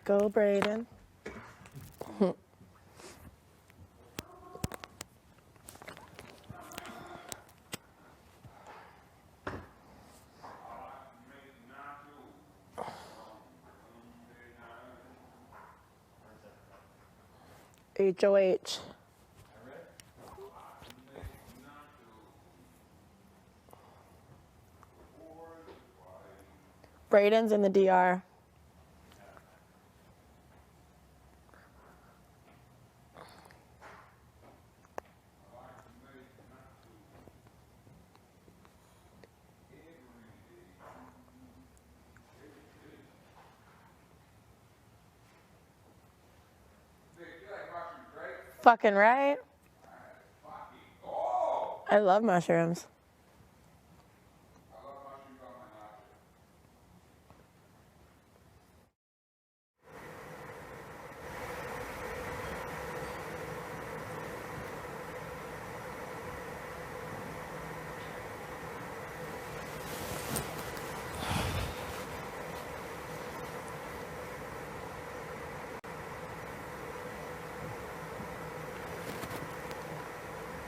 Go, Brayden. HOH. Brayden's in the DR. Fucking right. I love mushrooms.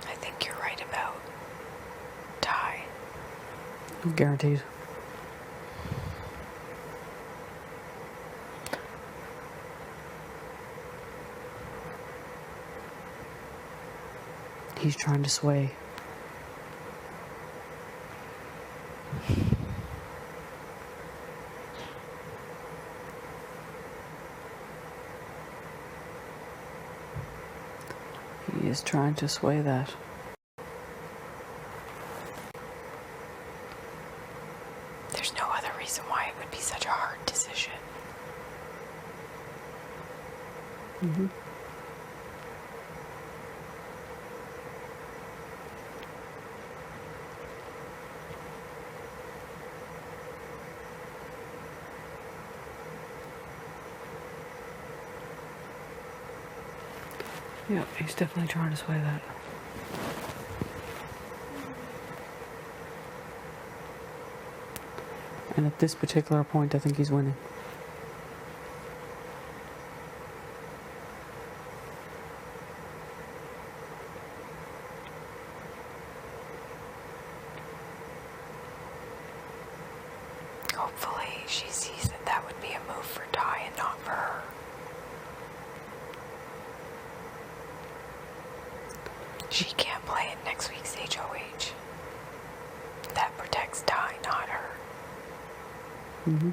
I think you're right about Ty. Guaranteed. He's trying to sway. He is trying to sway that. There's no other reason why it would be such a hard decision. Mm-hmm. Yep, he's definitely trying to sway that. And at this particular point, I think he's winning. Hopefully she sees that that would be a move for Ty and not for her. She can't play in next week's HOH. That protects Ty, not her. Mm-hmm.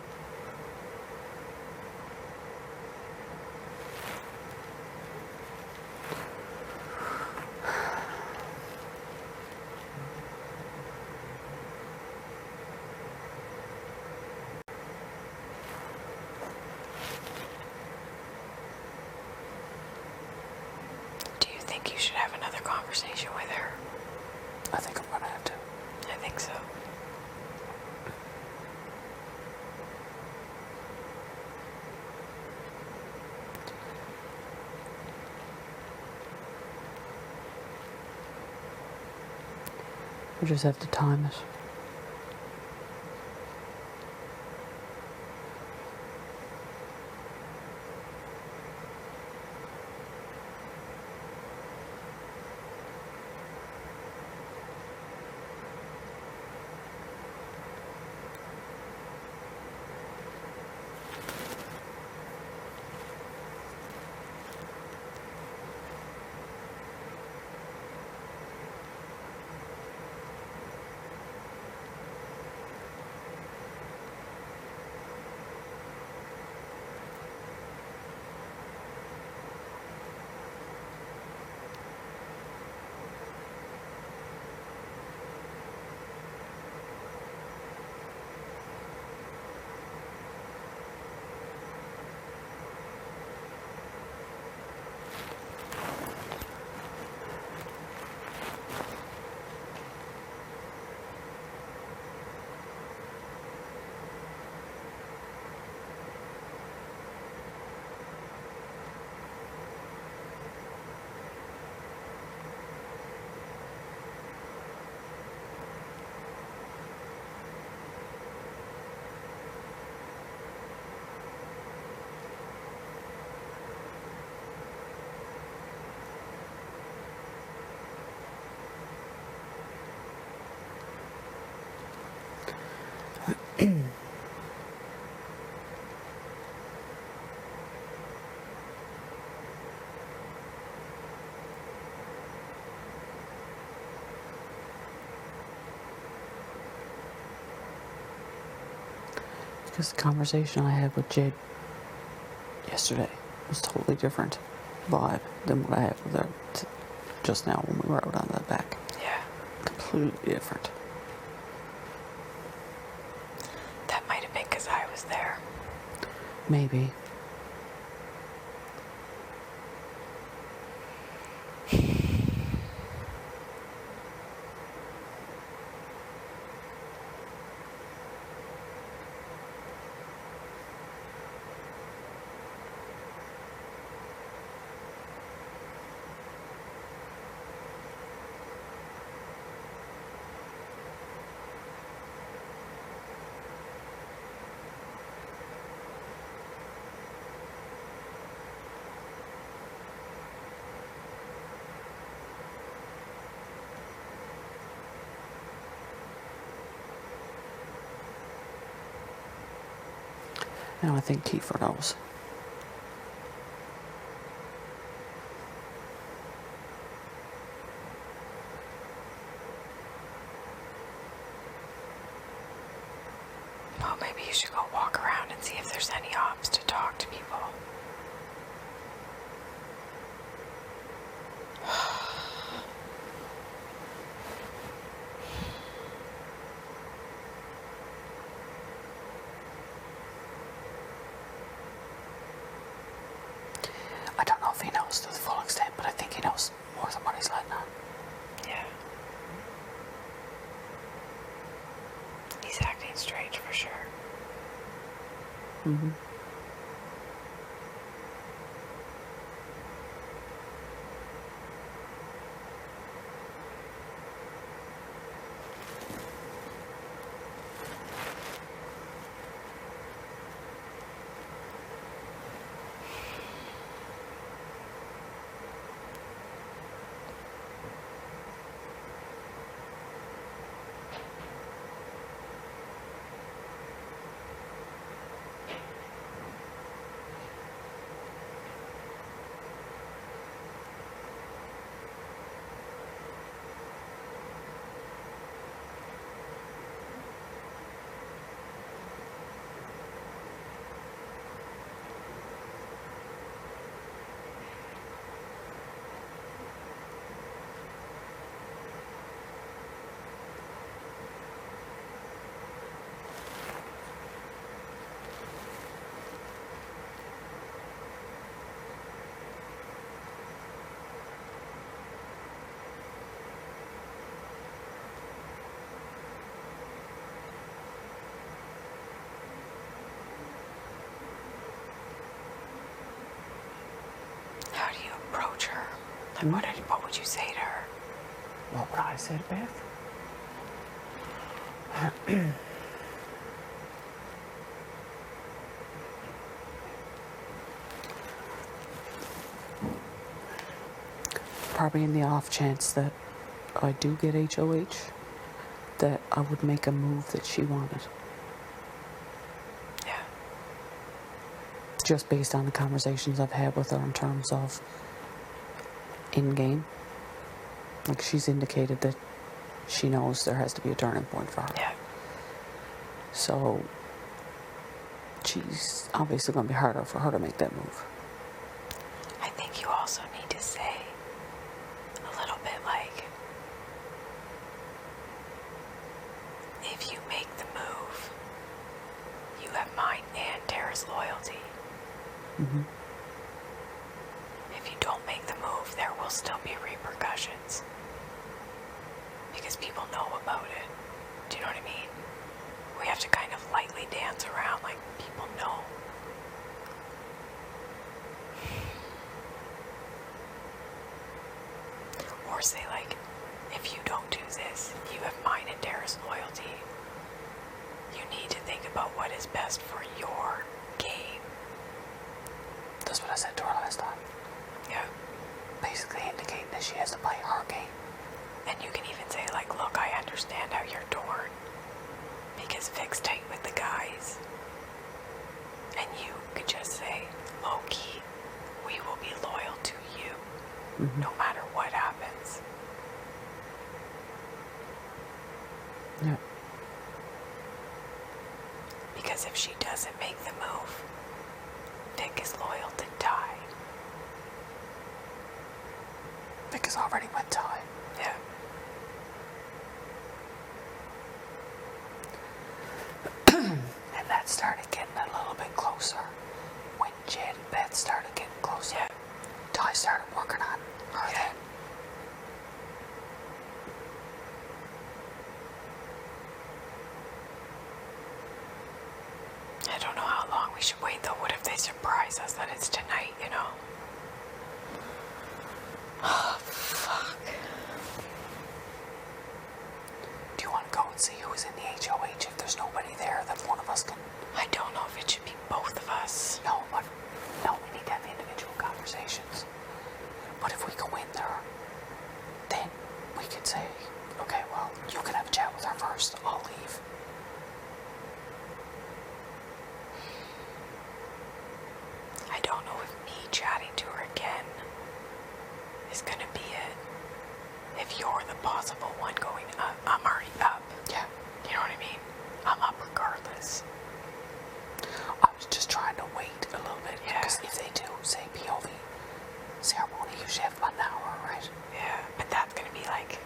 Do you think you should have another conversation with her? I think I'm gonna have to. I think so. We just have to time it. Because the conversation I had with Jade yesterday was totally different vibe than what I had with her just now when we rode on the back. Yeah. Completely different. That might have been because I was there. Maybe. Now I think Kiefer knows. Well, maybe you should go walk around and see if there's any ops to talk to people. I don't know if he knows to the full extent, but I think he knows more than what he's letting on. Yeah. He's acting strange for sure. Mm-hmm. Like, what would you say to her? What would I say to Beth? Probably in the off chance that I do get HOH, that I would make a move that she wanted. Yeah. Just based on the conversations I've had with her in terms of in-game. Like, she's indicated that she knows there has to be a turning point for her. Yeah. So, she's obviously going to be harder for her to make that move. I think you also need to say a little bit like, if you make the move, you have mine and Tara's loyalty. Mm-hmm. If you don't make the move, there will still be repercussions. Because people know about it. Do you know what I mean? We have to kind of lightly dance around like people know. Or say like, if you don't do this, you have mine and Tara's loyalty. You need to think about what is best for your game. That's what I said to her last time. Yeah. Basically indicating that she has to play her game. And you can even say like, look, I understand how you're torn. Because Vic's tight with the guys. And you could just say, low-key, we will be loyal to you. Mm-hmm. No matter what happens. Yeah. Because if she doesn't make the move, Vic is loyal to Ty. Vic is already with Ty. Yeah. And that started getting a little bit closer when Jed and Beth started getting closer. Yeah. Ty started working on her then. I don't know how long we should wait though. What if they surprise us that it's tonight, you know? Oh, fuck. Do you want to go and see who's in the HOH? If there's nobody there, then one of us can... I don't know if it should be both of us. No, we need to have individual conversations. But if we go in there, then we could say, okay, well, you can have a chat with her first, I'll leave. I don't know if me chatting to her again is gonna be it. If you're the possible one going up, I'm already up. Yeah. You know what I mean? I'm up regardless. I was just trying to wait a little bit, Yeah. because if they do, say, POV ceremony, usually have about an hour, right? Yeah, but that's gonna be like,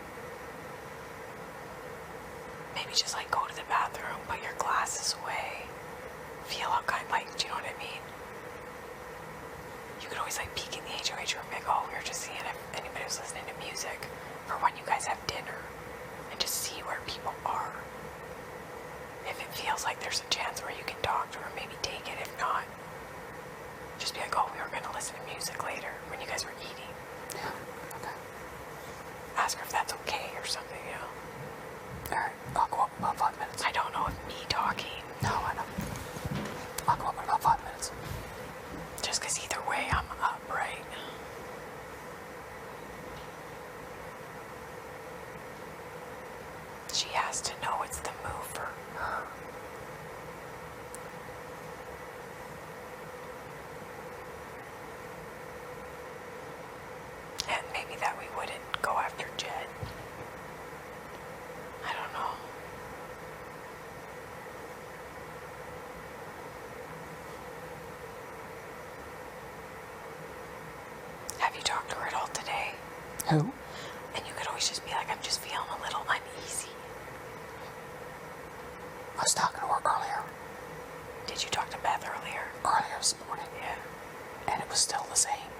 maybe just like go to the bathroom, put your glasses away, feel how kind, like, do you know what I mean? You could always like peek in the HOH room and be like, oh, we were just seeing if anybody was listening to music for when you guys have dinner, and just see where people are. If it feels like there's a chance where you can talk to her, maybe take it. If not, just be like, oh, we were gonna listen to music later when you guys were eating. Yeah. Okay. Ask her if that's okay or something, you know? Alright, I'll go up in about 5 minutes. I don't know if me talking, No, I know. I'll go up in about 5 minutes. just because either way I'm up, right? She has to know it's the move for her. And maybe that we wouldn't go after Jed. I don't know. Have you talked to her at all today? Who? And you could always just be like, I'm just feeling a little uneasy. I was talking to her earlier Did you talk to Beth earlier? this morning, Yeah. and it was still the same.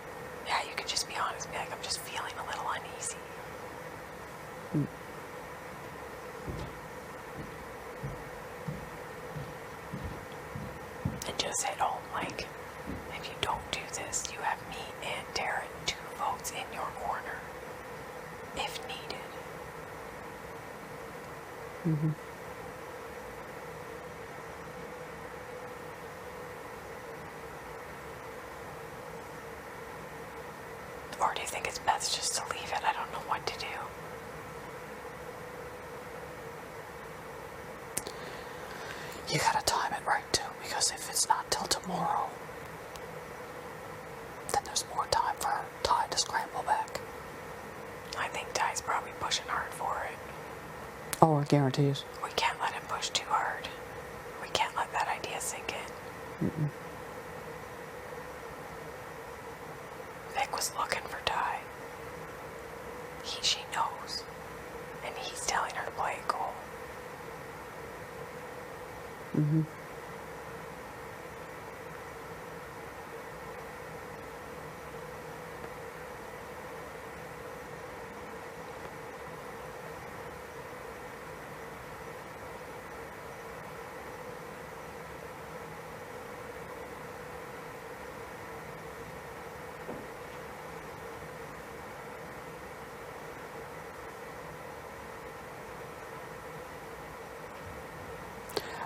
Yeah, you could just be honest, be like, I'm just feeling a little uneasy. And just hit home, like, if you don't do this, you have me and Tara 2 votes in your corner if needed. Or do you think it's best just to leave it? I don't know what to do. You gotta time it right too, because if it's not till tomorrow, then there's more time for Ty to scramble back. I think Ty's probably pushing hard for it. Oh, I guarantee you. We can't let him push too hard. We can't let that idea sink in. Vic was looking for Ty. She knows. And he's telling her to play it cool.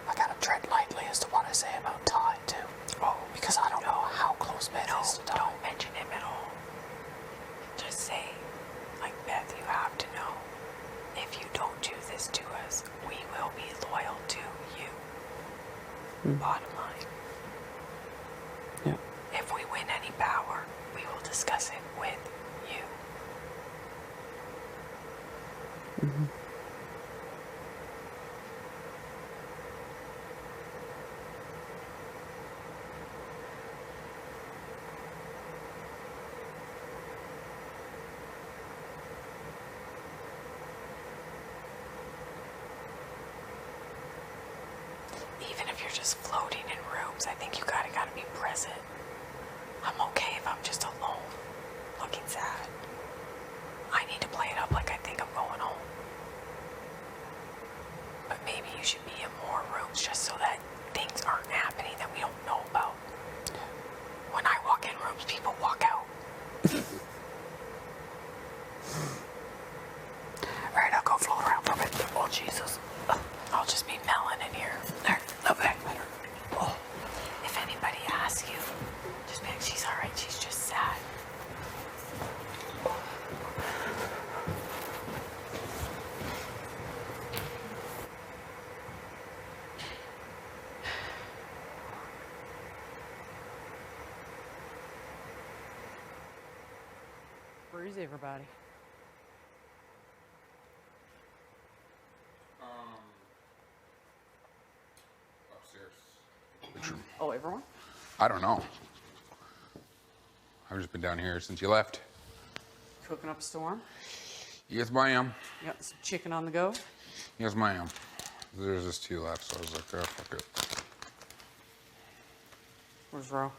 I gotta tread lightly as to what I say about Ty too. Oh, Because I don't know how close Beth no, is to Ty. don't mention him at all. Just say, like, Beth, you have to know, if you don't do this to us, we will be loyal to you. Bottom line. Yeah. If we win any power, we will discuss it with you. Even if you're just floating in rooms, I think you gotta be present. I'm okay if I'm just alone, looking sad. I need to play it up like I think I'm going home. But maybe you should be in more rooms just so that things aren't happening that we don't know about. When I walk in rooms, people walk out. Alright, I'll go float around for a bit. Oh, Jesus. I'll just be melon in here. There, okay. Oh. If anybody asks you, just be like, she's alright, she's just sad. Where is everybody? Upstairs. Which room? Oh, everyone? I don't know. I've just been down here since you left. Cooking up a storm? Yes, ma'am. You got some chicken on the go? Yes, ma'am. There's just 2 left, so I was like, oh, fuck it. Where's Ro?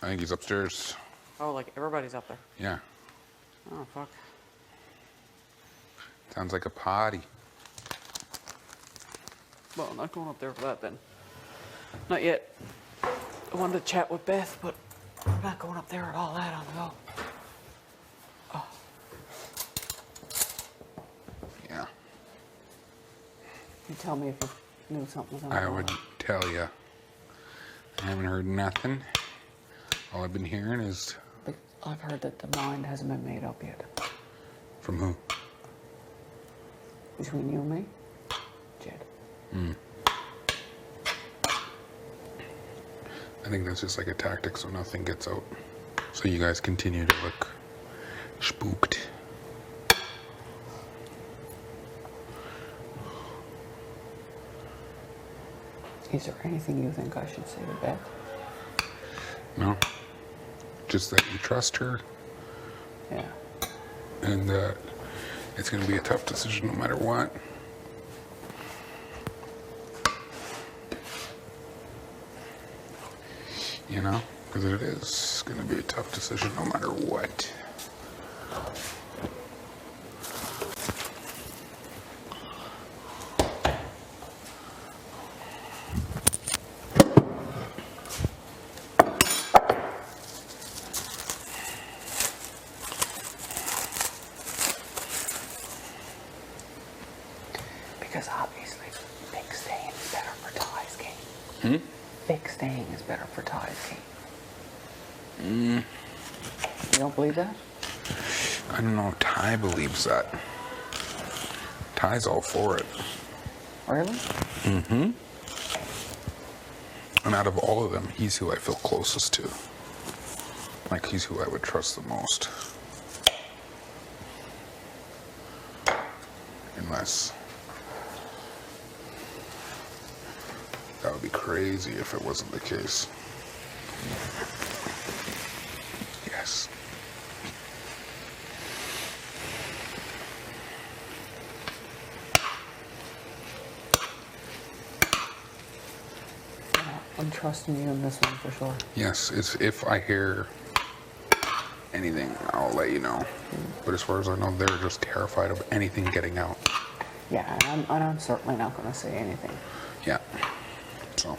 I think he's upstairs. Oh, like everybody's up there. Yeah. Oh, fuck. Sounds like a party. Well, I'm not going up there for that then. Not yet. I wanted to chat with Beth, but I'm not going up there at all that on the go. Oh, Yeah. you tell me if you knew something was on the I go. would tell you. I haven't heard nothing. All I've been hearing is But I've heard that the mind hasn't been made up yet. from who? Between you and me, Jed. I think that's just like a tactic so nothing gets out. So you guys continue to look spooked. Is there anything you think I should say to Beth? No? Just that you trust her Yeah. and that it's going to be a tough decision no matter what. You know? Because it is going to be a tough decision no matter what. thick staying is better for ties, Kate. You don't believe that? I don't know if Ty believes that. Ty's all for it. Really? And out of all of them, he's who I feel closest to. Like, he's who I would trust the most. Unless... that would be crazy if it wasn't the case. Yes. I'm trusting you in this one for sure. Yes, if I hear anything, I'll let you know. But as far as I know, they're just terrified of anything getting out. Yeah, and I'm certainly not going to say anything. Yeah. So,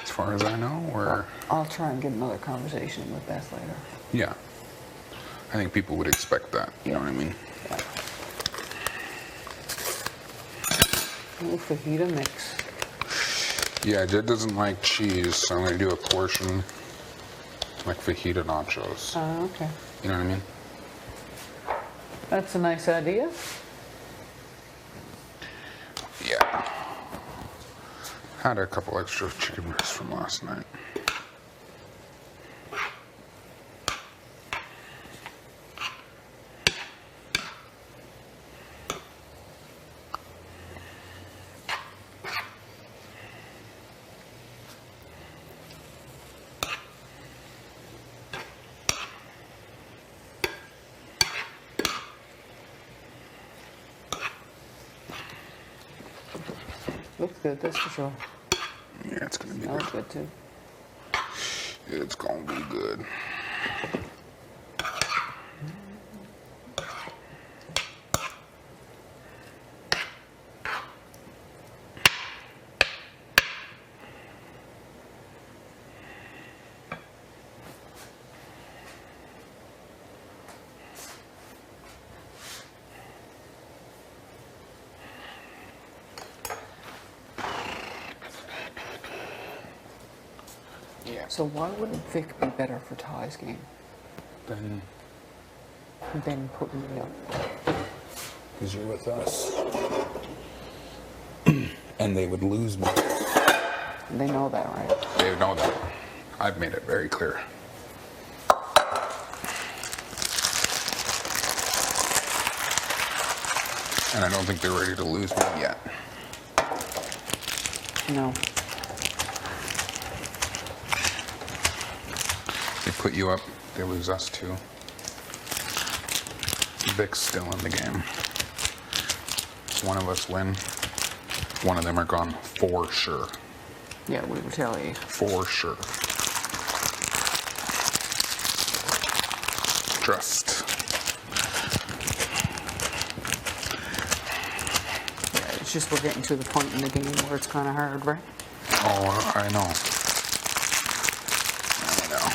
as far as I know, we're... I'll try and get another conversation with Beth later. Yeah. I think people would expect that. You know what I mean? Yeah. Little fajita mix. Yeah, Jed doesn't like cheese, so I'm going to do a portion like fajita nachos. Oh, okay. You know what I mean? That's a nice idea. Yeah. Had a couple extra chicken breasts from last night. Looks good, that's for sure. Yeah, it's going to be Smells good. good too. It's going to be good. Yeah. So why wouldn't Vic be better for Ty's game Then, than putting me up? because you're with us. And they would lose me. They know that, right? They know that. I've made it very clear. And I don't think they're ready to lose me yet. No. They put you up, they lose us too. Vic's still in the game. One of us win, one of them are gone for sure. Yeah, we retaliate. For sure. Trust. Yeah, it's just we're getting to the point in the game where it's kind of hard, right? Oh, I know. I know.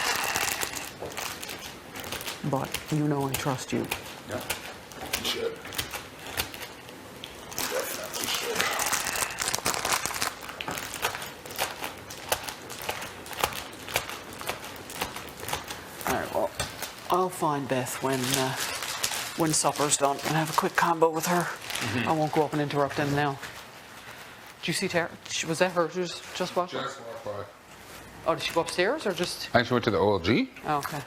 But you know I trust you. Yeah, you should. Definitely should. All right, well, I'll find Beth when supper's done and have a quick combo with her. I won't go up and interrupt them now. Did you see Tara? Was that her just walked? Just walk by. Oh, did she go upstairs or just? I actually went to the OLG. Oh, okay.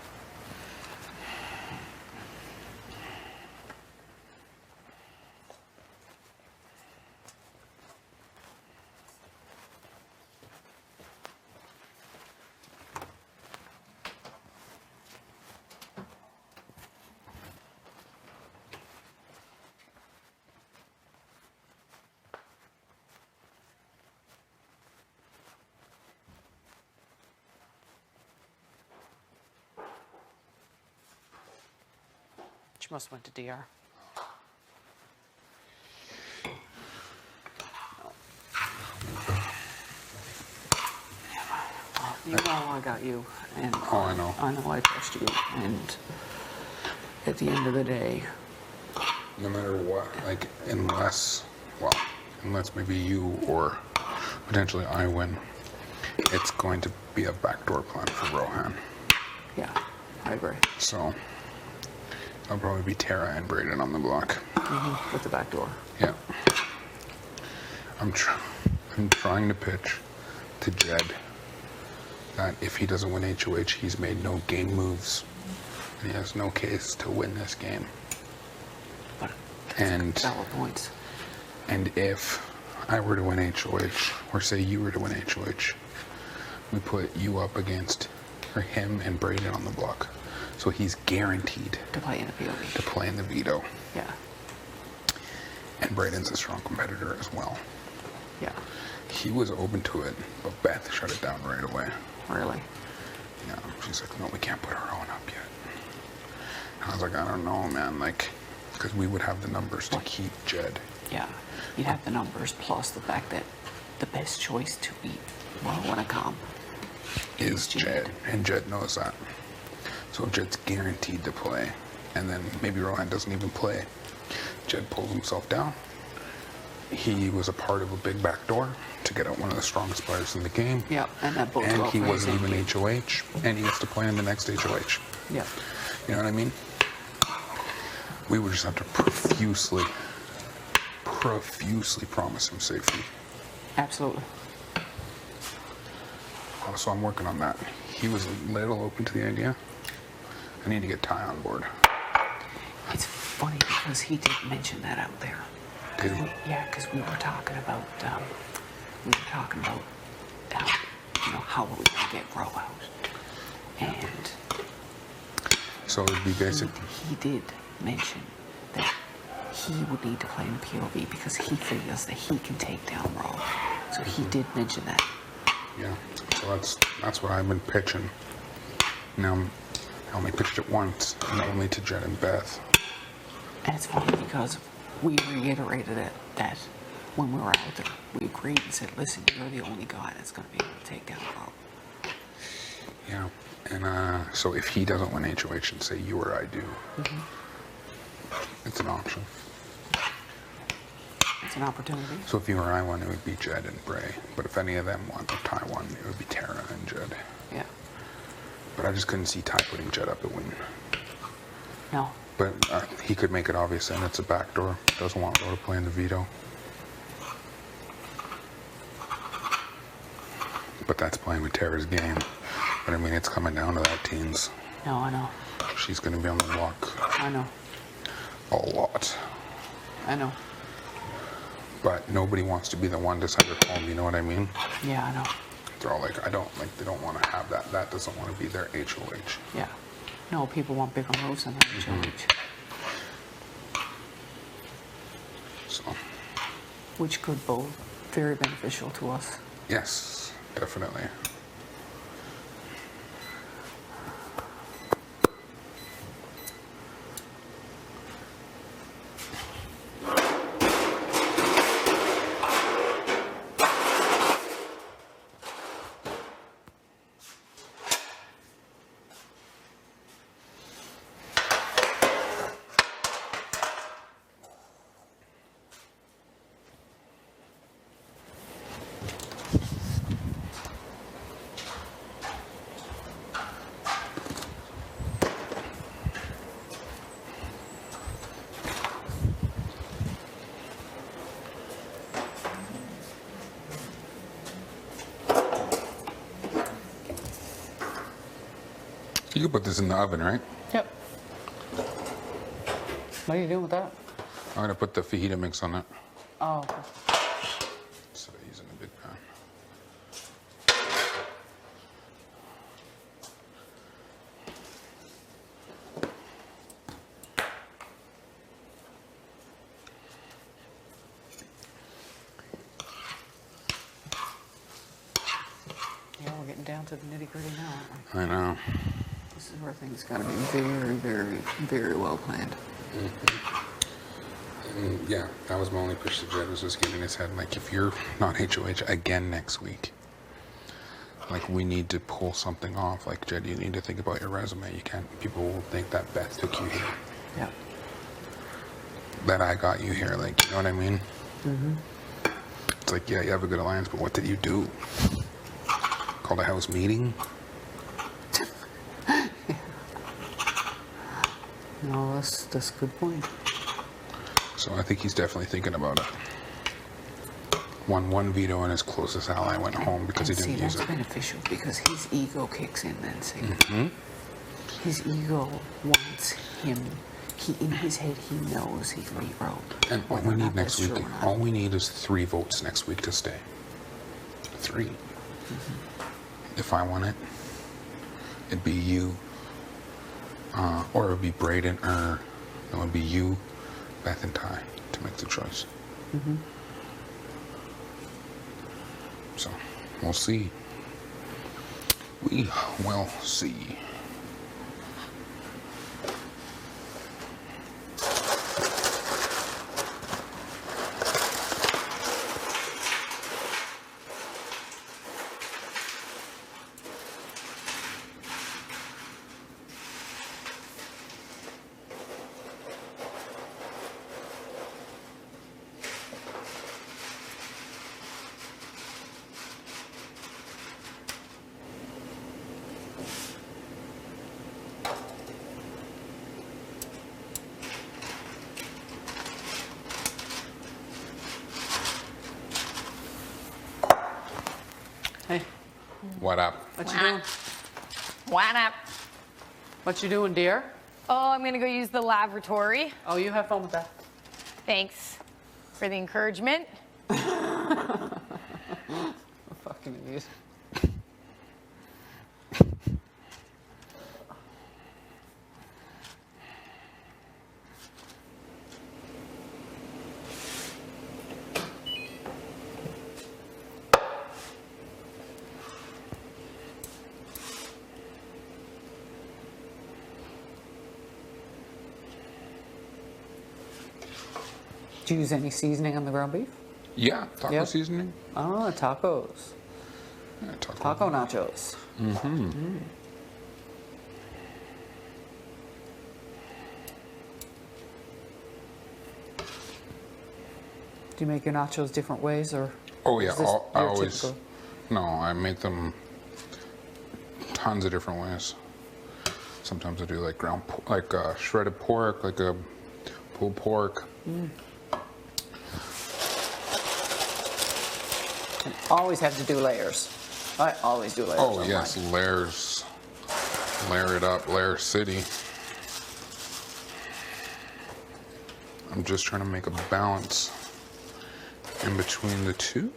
She must have went to DR. You know I got you, and Oh, I know. I know I trust you, and at the end of the day, No matter what, like, unless maybe you or potentially I win, it's going to be a backdoor plan for Rohan. Yeah, I agree. So I'll probably be Tara and Brayden on the block. With the back door. Yeah. I'm trying to pitch to Jed that if he doesn't win HOH, he's made no game moves, and he has no case to win this game. But And valid points. and if I were to win HOH, or say you were to win HOH, we put you up against him and Brayden on the block, so he's guaranteed To play in a POV. to play in the veto. Yeah. And Brayden's a strong competitor as well. Yeah. He was open to it, but Beth shut it down right away. Really. Yeah, she's like, no, we can't put our own up yet. And I was like, I don't know, man, like, because we would have the numbers to keep Jed. Yeah. You'd have the numbers plus the fact that the best choice to beat Wanacom Is Jed, and Jed knows that. So Jed's guaranteed to play, and then maybe Rohan doesn't even play. Jed pulls himself down. He was a part of a big backdoor to get out one of the strongest players in the game. Yeah, and that bodes And well he for wasn't his even game. HOH, and he gets to play in the next HOH. Yeah. You know what I mean? We would just have to profusely promise him safety. Absolutely. So I'm working on that. He was a little open to the idea. I need to get Ty on board. It's funny because he did mention that out there. Did he? Yeah, because we were talking about how are we gonna get Grow out, and So it would be basic. he did mention that he would need to play in POV because he figures that he can take down Row. So he did mention that. Yeah. So that's what I've been pitching. Now I only pitched it once, and only to Jed and Beth. And it's funny because we reiterated it that when we were out there, we agreed and said, listen, you're the only guy that's going to be able to take down Rob. Yeah. And so if he doesn't win HOH and say you or I do, it's an option. It's an opportunity. So if you or I won, it would be Jed and Bray. But if any of them won, or Ty won, it would be Tara and Jed. Yeah. But I just couldn't see Ty putting Jed up at win. No. But he could make it obvious, and it's a backdoor. Doesn't want Ro to play in the veto. But that's playing with Tara's game. But I mean, it's coming down to that, teens. No, I know. She's going to be on the block I know. a lot. I know. But nobody wants to be the one to send her home, you know what I mean? Yeah, I know. They're all like, they don't want to have that. That doesn't want to be their HOH. Yeah. No, people want bigger moves than their HOH. So, Which could bode very beneficial to us. yes, definitely. You can put this in the oven, right? Yep. What are you doing with that? I'm going to put the fajita mix on it. Oh, okay. Instead of using a big pan. Yeah, we're getting down to the nitty gritty now, aren't we? I know. This is where things gotta be very, very, very well planned. Yeah, that was my only push to Jed, was just getting his head, like, if you're not HOH again next week, like, we need to pull something off. Like, Jed, you need to think about your resume. You can't, people will think that Beth took you here, Yeah. that I got you here, like, you know what I mean? It's like, yeah, you have a good alliance, but what did you do? Called a house meeting? No, that's a good point. So I think he's definitely thinking about it. Won one veto and his closest ally went home because he didn't use that's it. beneficial because his ego kicks in then, see. His ego wants him. In his head, he knows he can beat Rogue. And all we need next week, all we need is 3 votes next week to stay. 3. If I won it, it'd be you, or it would be Braden, or it would be you, Beth, and Ty to make the choice. So, we'll see. We will see. Hey, What up? what you doing? What up? What you doing, dear? Oh, I'm gonna go use the lavatory. Oh, you have fun with that. Thanks for the encouragement. Fucking idiot. Did you use any seasoning on the ground beef? Yeah, taco Yep. seasoning. Oh, tacos. Yeah, Taco nachos. Do you make your nachos different ways, or? Oh yeah, is this I your always. typical? No, I make them tons of different ways. Sometimes I do like shredded pork, like a pulled pork. Always have to do layers. I always do layers. Oh on yes, mine. layers. Layer it up, layer city. I'm just trying to make a balance in between the two.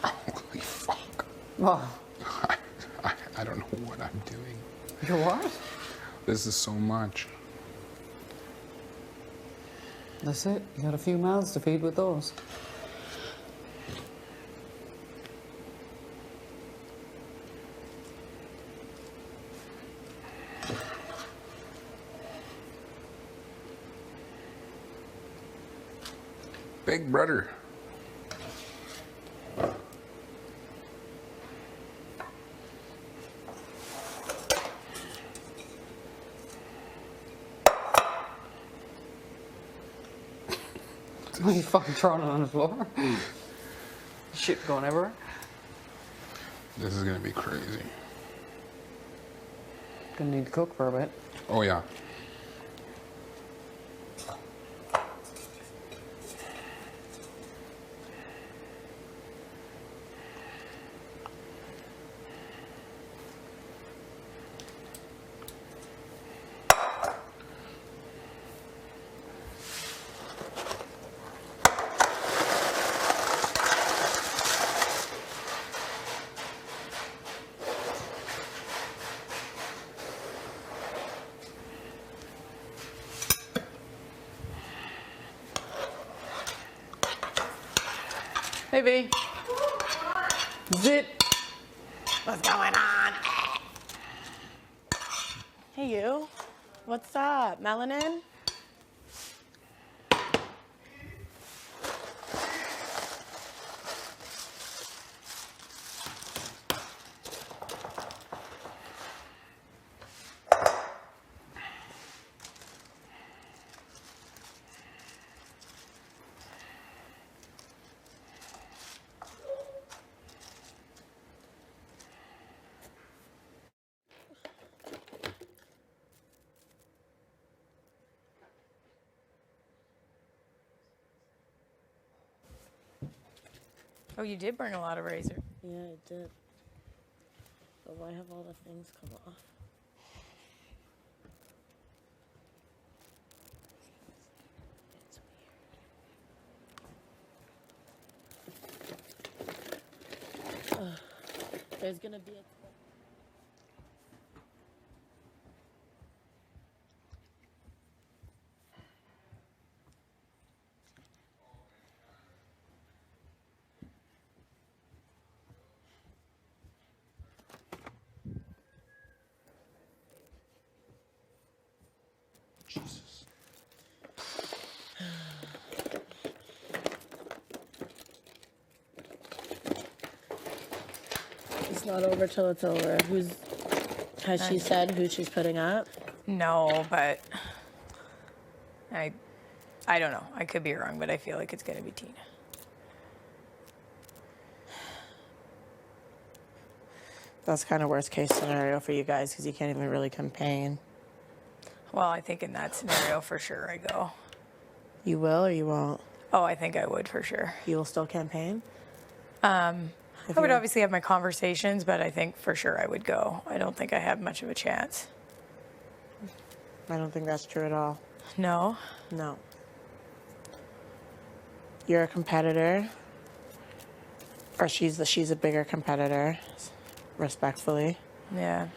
Holy fuck. Oh, I don't know what I'm doing. you're what? This is so much. That's it. You got a few mouths to feed with those. Big brother. Why are you fucking throwing it on the floor? Shit going everywhere. This is gonna be crazy. Gonna need to cook for a bit. Oh yeah. Hey, V. Zit. What's going on? Hey, you. What's up? Melanin? Oh, you did bring a lot of razor. Yeah, I did. But why have all the things come off? It's weird. There's gonna be a... Jesus. It's not over till it's over. Has she said who she's putting up? No, but I don't know. I could be wrong, but I feel like it's gonna be Tina. That's kind of worst case scenario for you guys because you can't even really campaign. Well, I think in that scenario, for sure, I go. You will or you won't? Oh, I think I would for sure. You will still campaign? I would obviously have my conversations, but I think for sure I would go. I don't think I have much of a chance. I don't think that's true at all. No? No. You're a competitor, or she's a bigger competitor, respectfully. Yeah.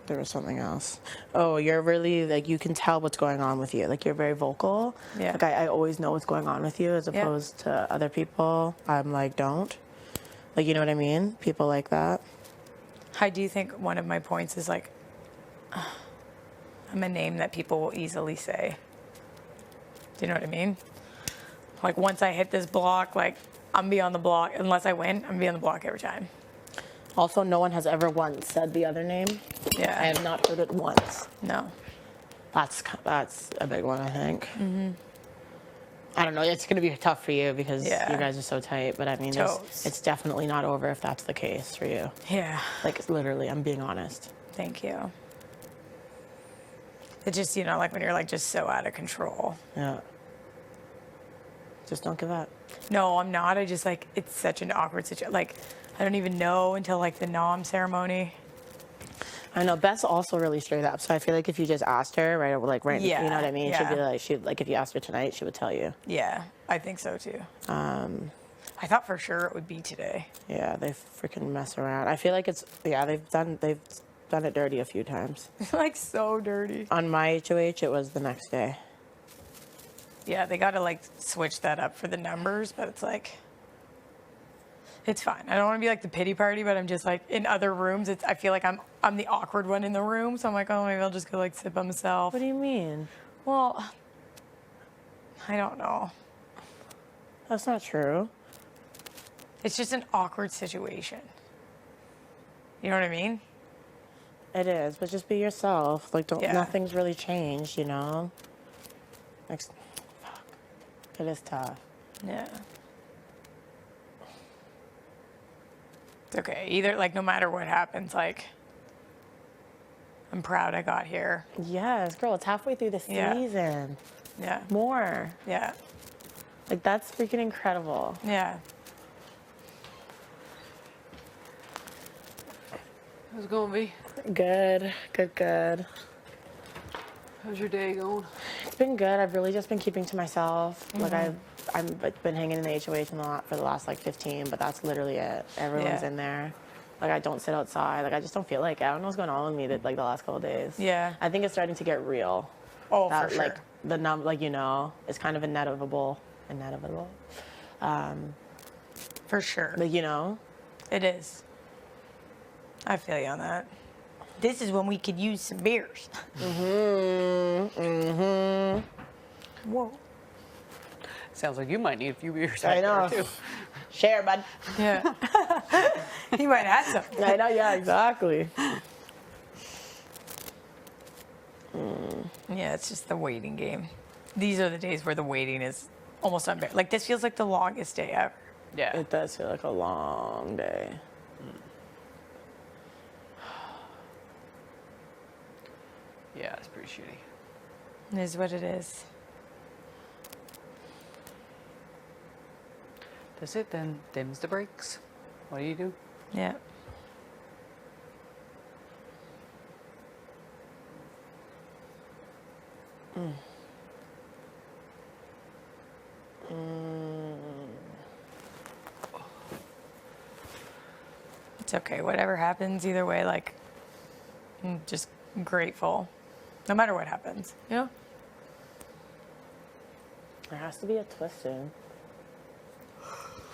There was something else. Oh, you're really, like, you can tell what's going on with you. Like, you're very vocal. Yeah. Like, I always know what's going on with you as opposed to other people. I'm like, don't. Like, you know what I mean? People like that. I do think one of my points is like, I'm a name that people will easily say. Do you know what I mean? Like, once I hit this block, like, I'm be on the block. Unless I win, I'm be on the block every time. Also, no one has ever once said the other name. Yeah. I have not heard it once. No. That's a big one, I think. I don't know. It's going to be tough for you because you guys are so tight. But I mean, it's definitely not over if that's the case for you. Yeah. Like, literally, I'm being honest. Thank you. It just, you know, like when you're like just so out of control. Yeah. Just don't give up. No, I'm not. I just like, it's such an awkward situation. Like, I don't even know until like the nom ceremony. I know Beth's also really straight up, so I feel like if you just asked her, right, you know what I mean? Yeah. She'd be like, if you asked her tonight, she would tell you. Yeah, I think so too. I thought for sure it would be today. Yeah, they freaking mess around. I feel like they've done it dirty a few times. Like so dirty. On my HOH, it was the next day. Yeah, they got to like switch that up for the numbers, but it's like, it's fine. I don't want to be like the pity party, but I'm just like in other rooms. I feel like I'm the awkward one in the room, so I'm like, oh, maybe I'll just go like sit by myself. What do you mean? Well, I don't know. That's not true. It's just an awkward situation. You know what I mean? It is, but just be yourself. Like, Yeah. Nothing's really changed, you know? Like, fuck. It is tough. Yeah. It's okay. Either, like, no matter what happens, like, I'm proud I got here. Yes, girl, it's halfway through the Yeah. season. Yeah. More. Yeah. Like, that's freaking incredible. Yeah. How's it going, V? Good, good, good. How's your day going? It's been good. I've really just been keeping to myself. Like, I've been hanging in the HOH for the last, like, 15, but that's literally it. Everyone's Yeah. in there. Like, I don't sit outside. Like, I just don't feel like it. I don't know what's going on with me the last couple of days. Yeah. I think it's starting to get real. Oh, That, for sure. like, like, you know, it's kind of inevitable. For sure. Like, you know? It is. I feel you on that. This is when we could use some beers. Whoa. Sounds like you might need a few beers I out know. there, too. Share, bud. Yeah. He might have some. I know, yeah, exactly. Yeah, it's just the waiting game. These are the days where the waiting is almost unbearable. Like, this feels like the longest day ever. Yeah. It does feel like a long day. Yeah, it's pretty shitty. It is what it is. That's it then. Dims the brakes. What do you do? Yeah. It's okay. Whatever happens, either way, like, I'm just grateful. No matter what happens, you know? There has to be a twist soon.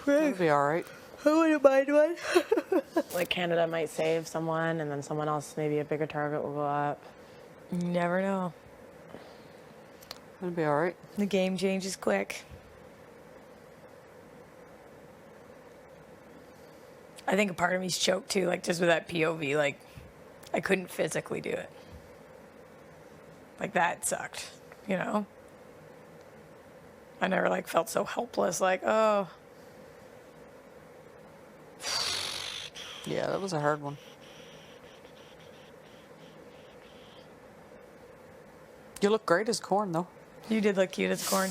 It'll be all right. I wouldn't mind one. Like Canada might save someone, and then someone else, maybe a bigger target, will go up. You never know. It'll be all right. The game changes quick. I think a part of me's choked too, like just with that POV, like I couldn't physically do it. Like that sucked, you know? I never like felt so helpless, like, oh. Yeah, that was a hard one. You look great as corn, though. You did look cute as corn.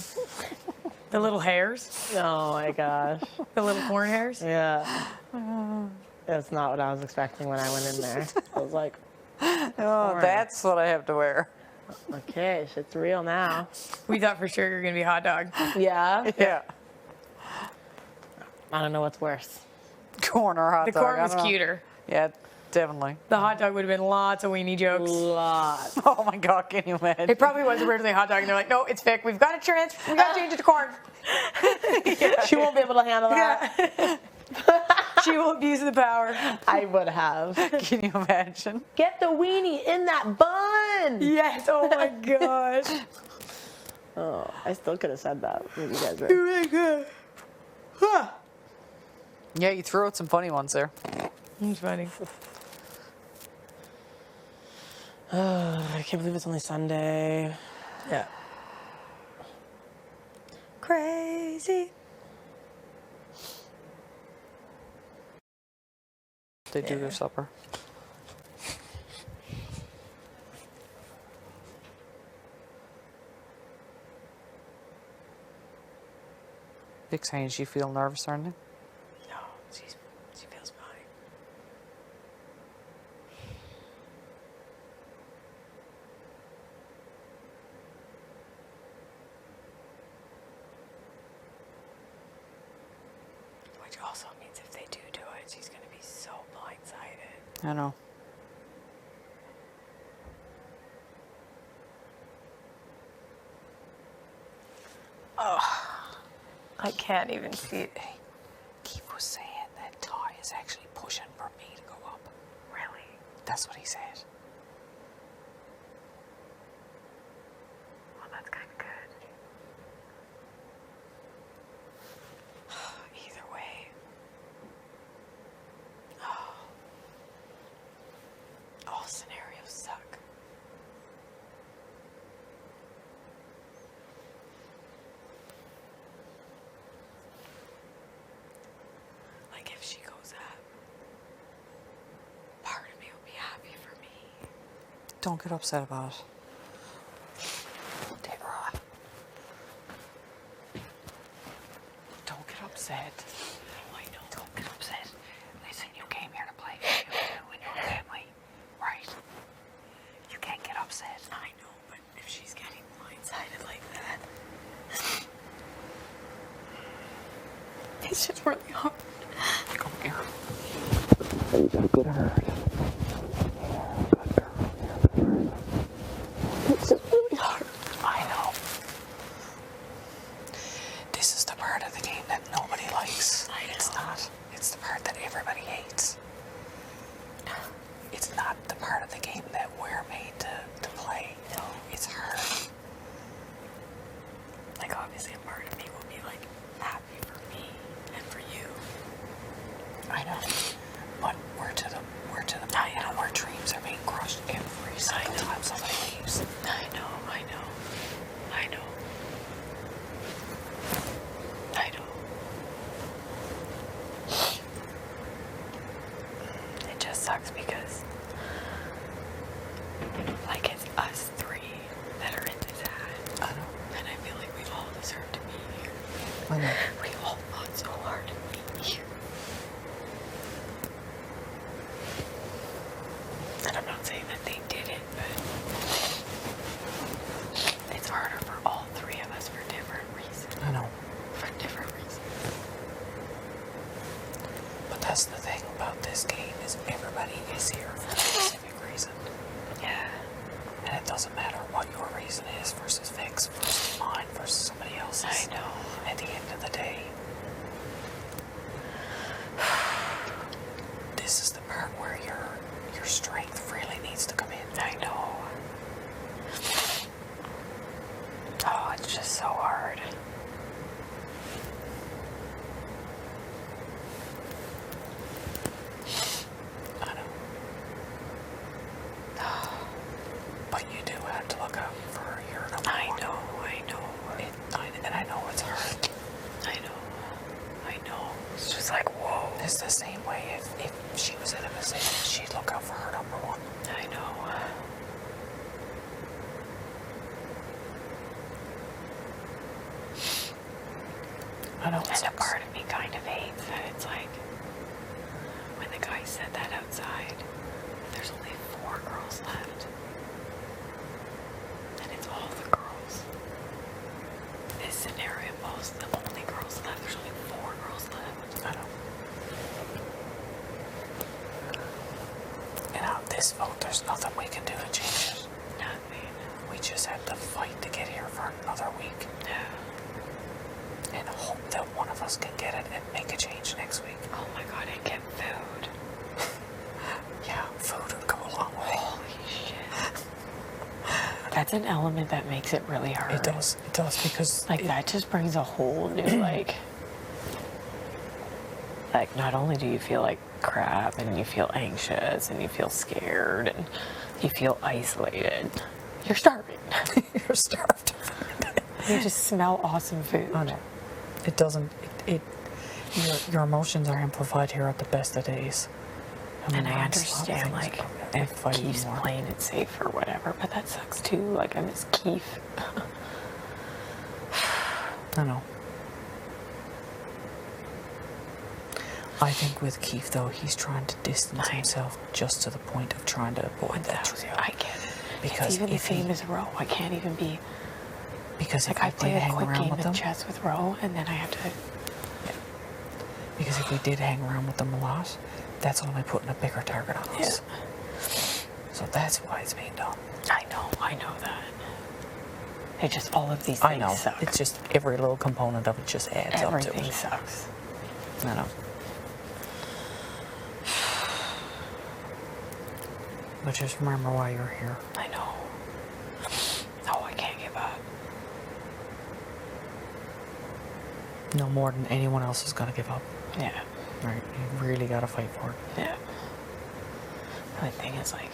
The little hairs, Oh my gosh. the little corn hairs. Yeah. That's not what I was expecting when I went in there. I was like, Oh, corn. that's what I have to wear. Okay, shit's real now. We thought for sure you were gonna be a hot dog. Yeah? Yeah. I don't know what's worse. Corn or hot The dog. corn I was don't know. cuter. Yeah, definitely. The hot dog would have been lots of weenie jokes. Lot. Oh my God, can you imagine? It probably was originally hot dog, and they're like, no, it's Vic. We've got to change it to corn. She won't be able to handle that. She will abuse the power. I would have. Can you imagine? Get the weenie in that bun. Yes. Oh my gosh. Oh, I still could have said that when you guys were. Yeah, you threw out some funny ones there. It's funny. I can't believe it's only Sunday. Yeah. Crazy. They do their supper. Vic's saying she feel nervous or anything? No, she feels fine. Which also means if they do it, she's going to be so blindsided. I know. I can't even see it. Keith was saying that Todd is actually pushing for me to go up. Really? That's what he said. Well, that's kind of good. Either way. All scenarios suck. Like if she goes up, part of me will be happy for me. Don't get upset about it. Deborah. Don't get upset. Oh, I know. Don't get upset. Listen, you came here to play with you and your family, right? You can't get upset. I know, but if she's getting blindsided like that, it's just really hard. Come here. It's just really hard. I know. This is the part of the game that nobody likes. It's not. It's the part that everybody hates. It's not the part of the game that we're made to play. No, it's hard. Like obviously a part of me will be like happy for me and for you. I know. But we're to the point where dreams are being crushed every single time somebody leaves. I know. It just sucks because like it's us three that are in this hat. I know. And I feel like we all deserve to be here. I know. We all fought so hard to see her for a specific reason. Yeah. And it doesn't matter what your reason is versus Vic's versus mine versus somebody else's. I know. At the end of the day, this is the part where your strength really needs to come in. I know. Oh, it's just so hard. I know. But you do have to look out for your number one. I know. And I know it's hard. I know. It's just like, whoa. It's the same way if she was in a position, she'd look out for her number one. I know. I know. And a part of me kind of hates that it's like, when the guy said that outside, there's only 4 girls left. And it's all the girls. This scenario involves the only girls left. There's only 4 girls left. I know. And on this vote, there's nothing we can do to change it. Nothing. We just have to fight to get here for another week. Yeah. And hope that one of us can get it and make a change next week. Oh my god, and get food. Yeah, food would go a long way. Holy shit. That's an element that makes it really hard. It does because Like, that just brings a whole new, like, not only do you feel like crap, and you feel anxious, and you feel scared, and you feel isolated, you're starving. you're starved. You just smell awesome food. I know. It doesn't. Your emotions are amplified here at the best of days. And I understand, like, if Keith's playing it safe or whatever, but that sucks too. Like, I miss Keith. I know. I think with Keith, though, he's trying to distance himself just to the point of trying to avoid that trio. I get it. Because it's even the same as Ro. I can't even be... Because like, if I we did play a hang quick around game with of them... chess with Ro, and then I have to... Because if we did hang around with them a lot, that's only putting a bigger target on us. So that's why it's being done. I know that. It just, all of these things suck. It's just every little component of it just adds up to it. Everything sucks. I know. But just remember why you're here. I know. Oh, I can't give up. No more than anyone else is going to give up. Yeah. Right? You really got to fight for it. Yeah. The thing is, like,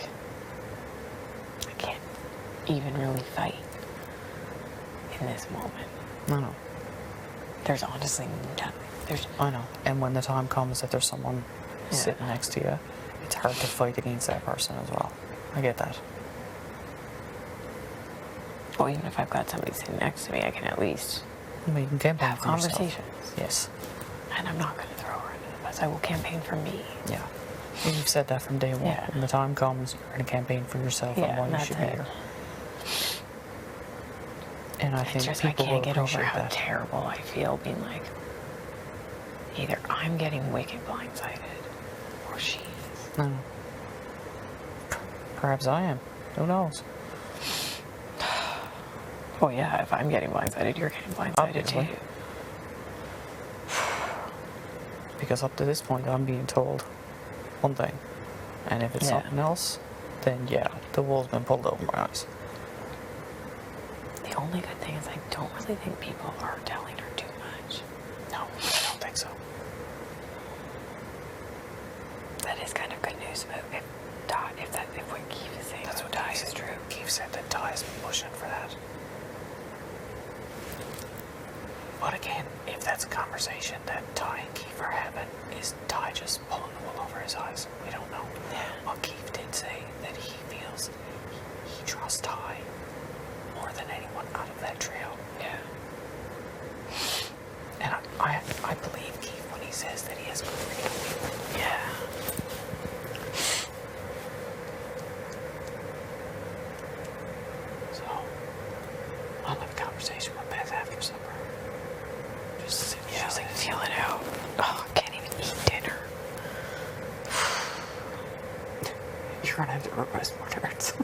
I can't even really fight in this moment. I know. There's honestly nothing. I know. And when the time comes that there's someone sitting next to you, it's hard to fight against that person as well. I get that. Well, even if I've got somebody sitting next to me, I can at least You can campaign have for yourself. conversations. Yes. And I'm not going to throw her under the bus. I will campaign for me. Yeah. You've said that from day one. Yeah. When the time comes, you're going to campaign for yourself Yeah, and why you that's should be it. here. And I It's think just, I people can't will get over appreciate how that. terrible I feel being like, either I'm getting wicked blindsided, or she is. No. Perhaps I am. Who knows? Well, yeah, if I'm getting blindsided, you're getting blindsided Obviously. too. Because up to this point, I'm being told one thing. And if it's something else, then yeah, the wool's been pulled over my eyes. The only good thing is I don't really think people are telling her too much. No, I don't think so. That is kind of good news about if what Keith is saying That's what Ty Keith is said. true. Keith said that Ty's been pushing for that. But again, if that's a conversation that Ty and Keith are having, is Ty just pulling the wool over his eyes? We don't know. Yeah. But Keith did say that he feels he trusts Ty more than anyone out of that trio. Yeah. And I believe Keith when he says that he has good read on people. Yeah. So, I'll have a conversation with Beth after supper. Just sit Yeah, like feel it out. Oh, I can't even eat dinner. You're gonna have to request more turns.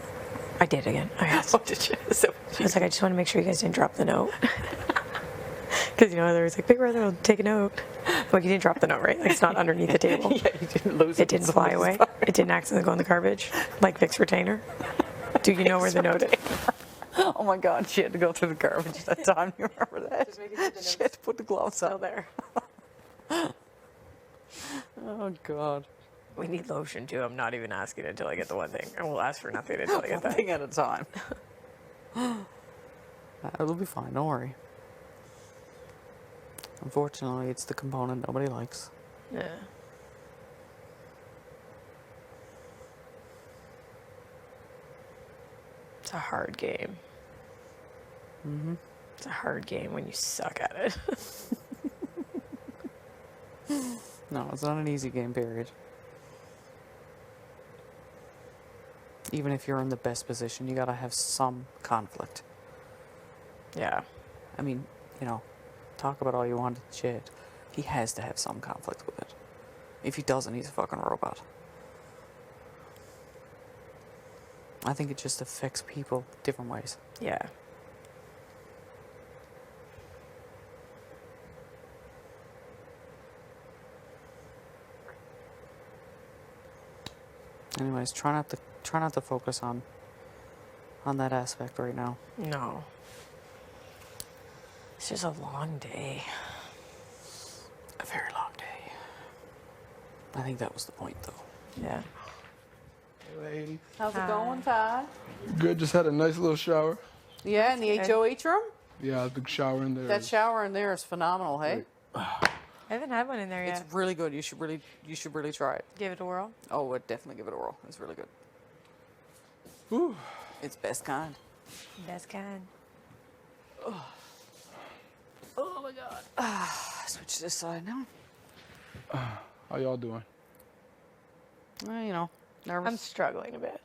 I did again. I asked. Oh, did you? So I was like, I just want to make sure you guys didn't drop the note. Because, you know, there was like, Big Brother will take a note. I'm like, you didn't drop the note, right? Like, it's not underneath the table. yeah, you didn't lose it. It didn't fly away. It didn't accidentally go in the garbage, like Vic's retainer. Do you know where the note is? Oh my God, she had to go through the garbage that time. You remember that? She had to put the gloves on. Still there. Oh God. We need lotion too. I'm not even asking until I get the one thing. I will ask for nothing until I get One that. thing at a time. It'll be fine. Don't worry. Unfortunately, it's the component nobody likes. Yeah. It's a hard game. Mm-hmm. It's a hard game when you suck at it. No, it's not an easy game, period. Even if you're in the best position, you gotta have some conflict. Yeah. I mean, you know, talk about all you want to shit. He has to have some conflict with it. If he doesn't, he's a fucking robot. I think it just affects people different ways. Yeah. Anyways, try not to focus on that aspect right now. No. It's just a long day. A very long day. I think that was the point, though. Yeah. Hey, lady. How's it going, Ty? Good. Just had a nice little shower. Yeah, in the HOH room? Yeah, the shower in there. That shower in there is phenomenal, hey? I haven't had one in there yet. It's really good. You should really try it. Give it a whirl. Oh, I'd definitely give it a whirl. It's really good. Whew. It's best kind. Best kind. Oh my God. Switch to this side now. How y'all doing? Well, you know, nervous. I'm struggling a bit.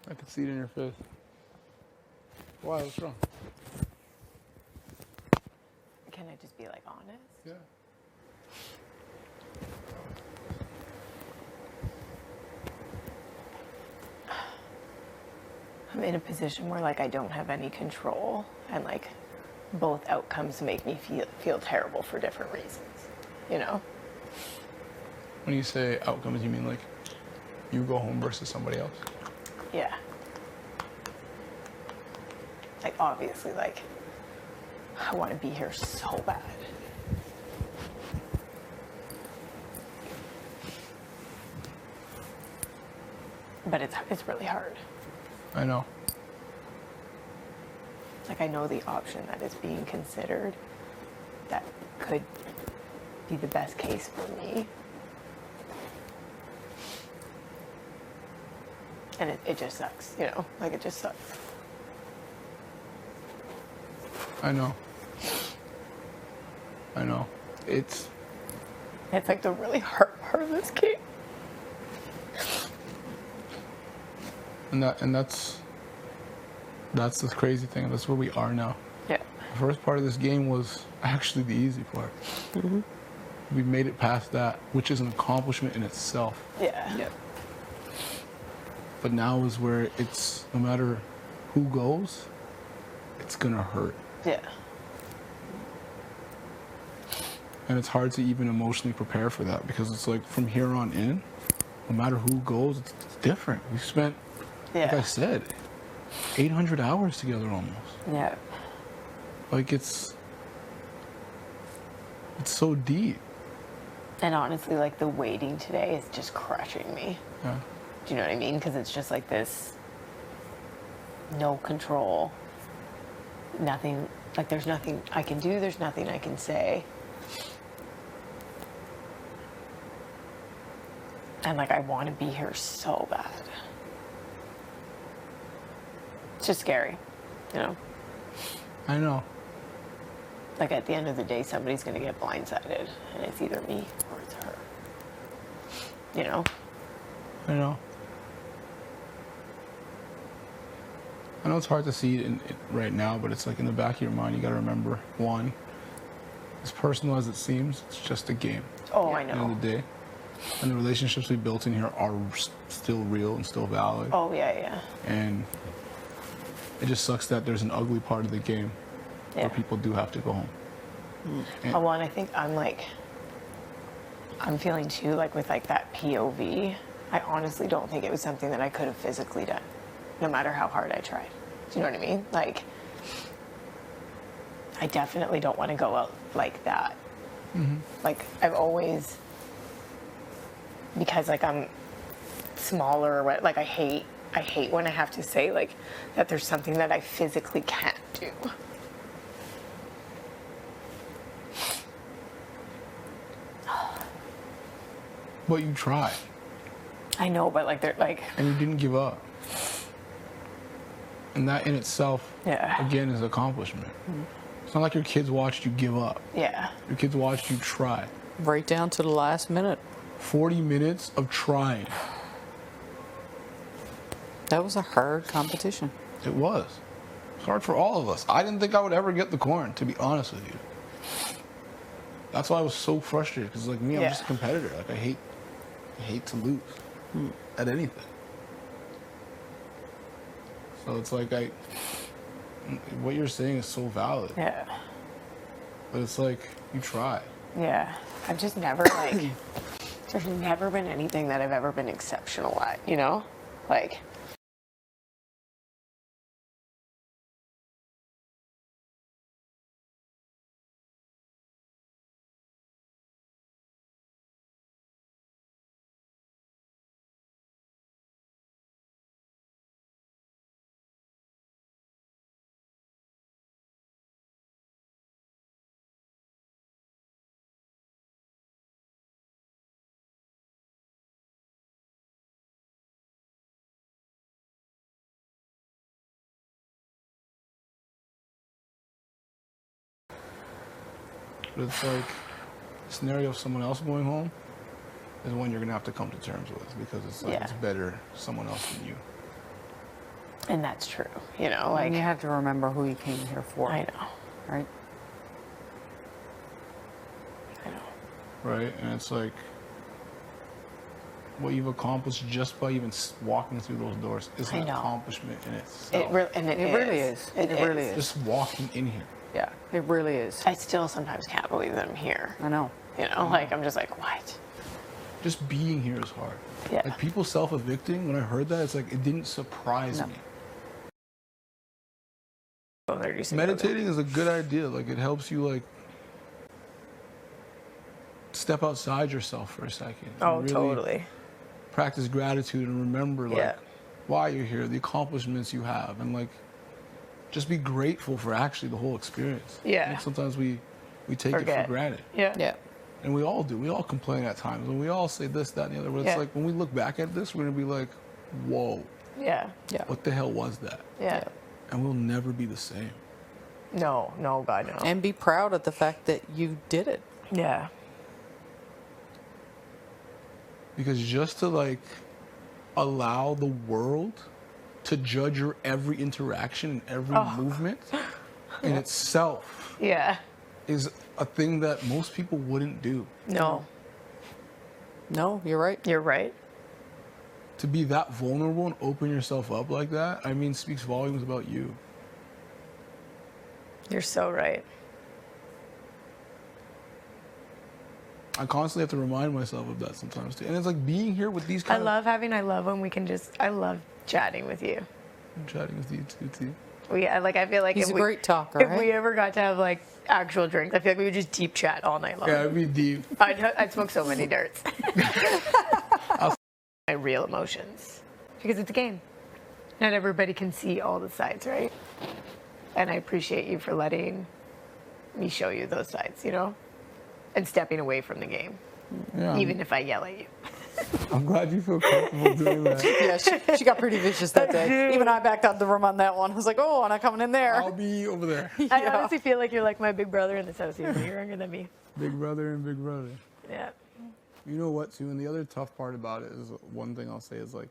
I can see it in your face. Why? What's wrong? Can I just be like honest? Yeah. I'm in a position where like I don't have any control, and like both outcomes make me feel terrible for different reasons. You know? When you say outcomes, you mean like you go home versus somebody else? Yeah. Like obviously, like I want to be here so bad. But it's really hard. I know. Like I know the option that is being considered that could be the best case for me. And it just sucks, you know? Like it just sucks. I know. I know. It's like the really hard part of this game. and that's the crazy thing. That's where we are now. Yeah. The first part of this game was actually the easy part. Mm-hmm. We made it past that, which is an accomplishment in itself. Yeah. Yeah. But now is where it's no matter who goes, it's gonna hurt. Yeah. And it's hard to even emotionally prepare for that because it's like from here on in, no matter who goes, it's different. We spent, like I said, 800 hours together almost. Yeah. Like it's so deep. And honestly, like the waiting today is just crushing me. Yeah. Do you know what I mean? Because it's just like this no control, nothing, like there's nothing I can do, there's nothing I can say. And like I want to be here so bad. It's just scary, you know? I know. Like at the end of the day, somebody's going to get blindsided, and it's either me or it's her. You know? I know. I know it's hard to see it right now, but it's like in the back of your mind, you got to remember, one, as personal as it seems, it's just a game. Oh, I At the know. end of the day. And the relationships we built in here are still real and still valid. Oh, yeah. And it just sucks that there's an ugly part of the game where people do have to go home. And I think I'm feeling too, like with like that POV, I honestly don't think it was something that I could have physically done, no matter how hard I tried. Do you know what I mean? Like, I definitely don't want to go out like that. Like, I've always, because like I'm smaller or what, like I hate when I have to say like that there's something that I physically can't do. But you tried. I know, but like they're like. And you didn't give up. And that in itself, again, is accomplishment. It's not like your kids watched you give up. Yeah. Your kids watched you try. Right down to the last minute. 40 minutes of trying. That was a hard competition. It was. It's hard for all of us. I didn't think I would ever get the corn, to be honest with you. That's why I was so frustrated, because like me, I'm just a competitor. Like I hate to lose at anything. So it's like what you're saying is so valid. Yeah. But it's like you try. Yeah. I've just never like there's never been anything that I've ever been exceptional at, you know? Like But it's like the scenario of someone else going home is one you're gonna have to come to terms with, because it's like it's better someone else than you. and that's true, you know, like And you have to remember who you came here for. I know. Right? I know. Right? And it's like what you've accomplished just by even walking through those doors is an accomplishment in itself. It really is. It really is. Just walking in here. Yeah, it really is. I still sometimes can't believe that I'm here. I know. You know, like I'm just like, what? Just being here is hard. Yeah. Like people self-evicting, when I heard that, it's like it didn't surprise me. Meditating is a good idea. Like it helps you like step outside yourself for a second. Oh, really totally. Practice gratitude and remember like why you're here, the accomplishments you have, and like just be grateful for actually the whole experience. Yeah. I think sometimes we take it for granted. Yeah. Yeah. And we all do. We all complain at times, and we all say this, that, and the other. But it's like when we look back at this, we're gonna be like, "Whoa, Yeah. Yeah. what the hell was that?" Yeah. And we'll never be the same. No, God, no. And be proud of the fact that you did it. Yeah. Because just to like allow the world to judge your every interaction and every movement in itself is a thing that most people wouldn't do. No. No, you're right. You're right. To be that vulnerable and open yourself up like that, I mean, speaks volumes about you. You're so right. I constantly have to remind myself of that sometimes too. And it's like being here with these kind I love when we can I love chatting with you. I'm chatting with you too. I feel like He's a great talker, if right? we ever got to have like actual drinks, I feel like we would just deep chat all night long. Yeah, it'd be deep. I'd smoke so many darts. My real emotions, because it's a game. Not everybody can see all the sides, right? And I appreciate you for letting me show you those sides, you know, and stepping away from the game, even if I yell at you. I'm glad you feel comfortable doing that. Yeah, she got pretty vicious that day. Even I backed out the room on that one. I was like, oh, I'm not coming in there. I'll be over there. I honestly feel like you're like my big brother in this house. You're younger than me. Big brother and big brother. Yeah. You know what, too? And the other tough part about it is one thing I'll say is like,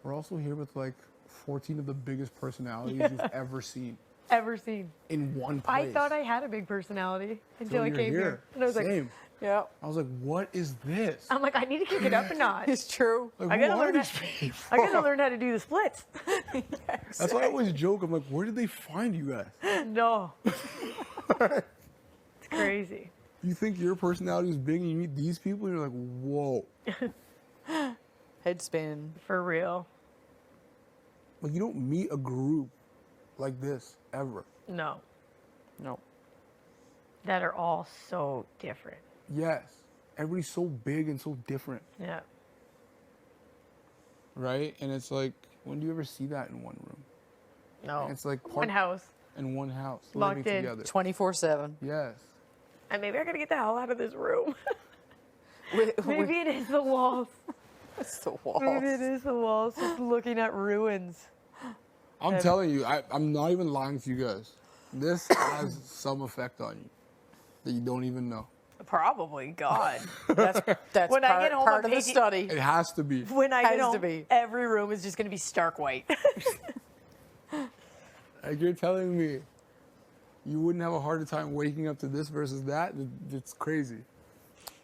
we're also here with like 14 of the biggest personalities you've ever seen. ever seen. in one I place. thought I had a big personality until I you're came here. And I was like, Same. yeah. I was like, what is this? I'm like, I need to kick it up a notch. It's true. Like, I who gotta are learn these how- people? I gotta learn how to do the splits. That's why I always joke. I'm like, where did they find you guys? No. It's crazy. You think your personality is big and you meet these people and you're like, whoa. Head spin. For real. Like, you don't meet a group like this ever. No. No. That are all so different. Yes. Everybody's so big and so different, Yeah. right? And it's like, when do you ever see that in one room? No. It's like One house. in one house, Locked living in. together. 24/7. Yes. And maybe I gotta get the hell out of this room. Maybe Maybe it is the walls. it's the walls. Maybe it is the walls just looking at ruins. I'm telling you, I'm not even lying to you guys. This has some effect on you that you don't even know. Probably, God. That's When I part, get home, part I'm of the painting- study. It has to be. When I Has get to home, be. every room is just gonna be stark white. Like, you're telling me you wouldn't have a harder time waking up to this versus that? It's crazy.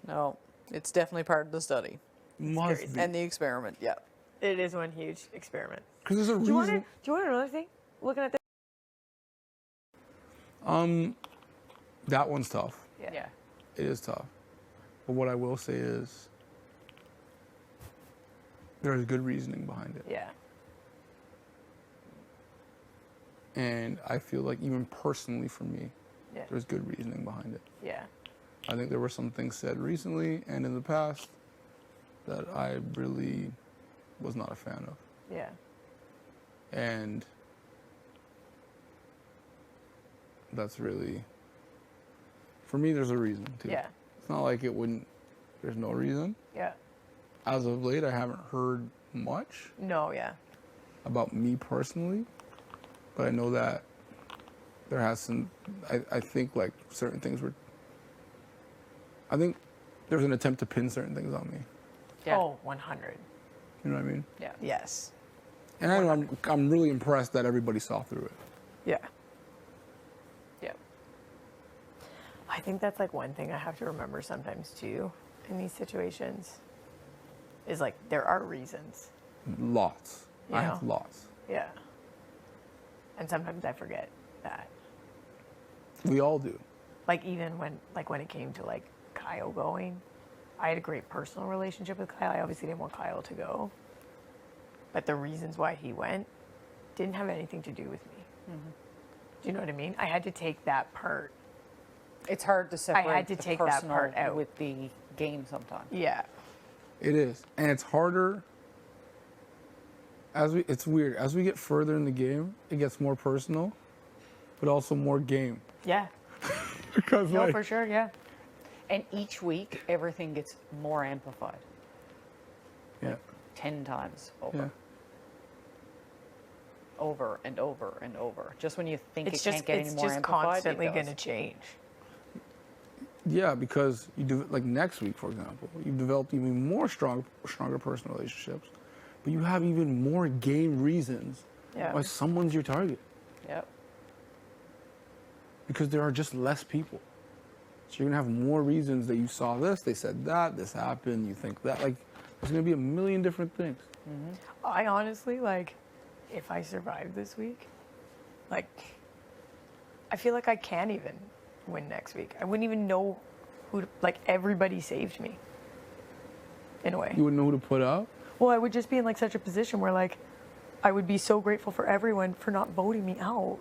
No, it's definitely part of the study Must be. and the experiment. Yeah. It is one huge experiment. Because there's a Do you want reason. another thing? Looking at this. That one's tough. Yeah. It is tough. But what I will say is there's good reasoning behind it. Yeah. And I feel like even personally for me, Yeah. there's good reasoning behind it. Yeah. I think there were some things said recently and in the past that I really was not a fan of. Yeah. And that's really, for me, there's a reason too. Yeah. It's not like there's no reason. Yeah. As of late, I haven't heard much No. Yeah. about me personally, but I know that there has some, I think like certain things were, I think there was an attempt to pin certain things on me. Yeah. Oh, 100. You know what I mean? Yeah. Yes. And I'm really impressed that everybody saw through it. Yeah. Yeah. I think that's like one thing I have to remember sometimes too in these situations is like there are reasons. Lots. I Yeah. have lots. Yeah. And sometimes I forget that. We all do. Like even when it came to like Kyle going, I had a great personal relationship with Kyle. I obviously didn't want Kyle to go. But the reasons why he went didn't have anything to do with me. Mm-hmm. Do you know what I mean? I had to take that part. It's hard to separate had to the take that personal part out. with the game sometimes. Yeah. It is. And it's harder it's weird. As we get further in the game, it gets more personal, but also more game. Yeah. Because No, like, for sure. Yeah. And each week, everything gets more amplified. yeah. 10 times over. Yeah. Over and over and over. Just when you think It's it can't get any more amplified, constantly it going does. to change. Yeah, because you do like next week, for example, you've developed even more stronger personal relationships, but you have even more game reasons Yeah. why someone's your target. Yep. Because there are just less people. So you're gonna have more reasons that you saw this, they said that, this happened, you think that. Like, there's gonna be a million different things. I honestly, like, if I survive this week, like, I feel like I can't even win next week. I wouldn't even know who to, like, everybody saved me. In a way. You wouldn't know who to put up. Well, I would just be in, like, such a position where, like, I would be so grateful for everyone for not voting me out.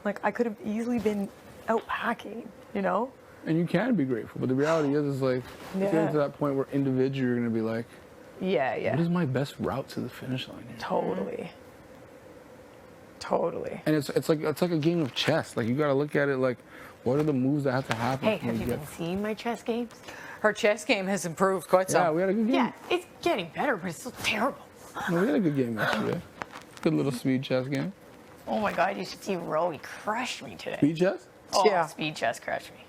Like, I could have easily been out packing, you know? And you can be grateful, but the reality is like, you Yeah. get to that point where individually you're gonna be like, Yeah, what yeah. is my best route to the finish line here? Totally. Totally. And it's like a game of chess. Like, you gotta look at it like, what are the moves that have to happen? Hey, before have you get- been seeing my chess games? Her chess game has improved quite Yeah, some. we had a good game. Yeah, it's getting better, but it's still terrible. No, we had a good game yesterday. Good little speed chess game. Oh my God, you should see Ro. He crushed me today. Speed chess? Oh, Yeah. speed chess crushed me.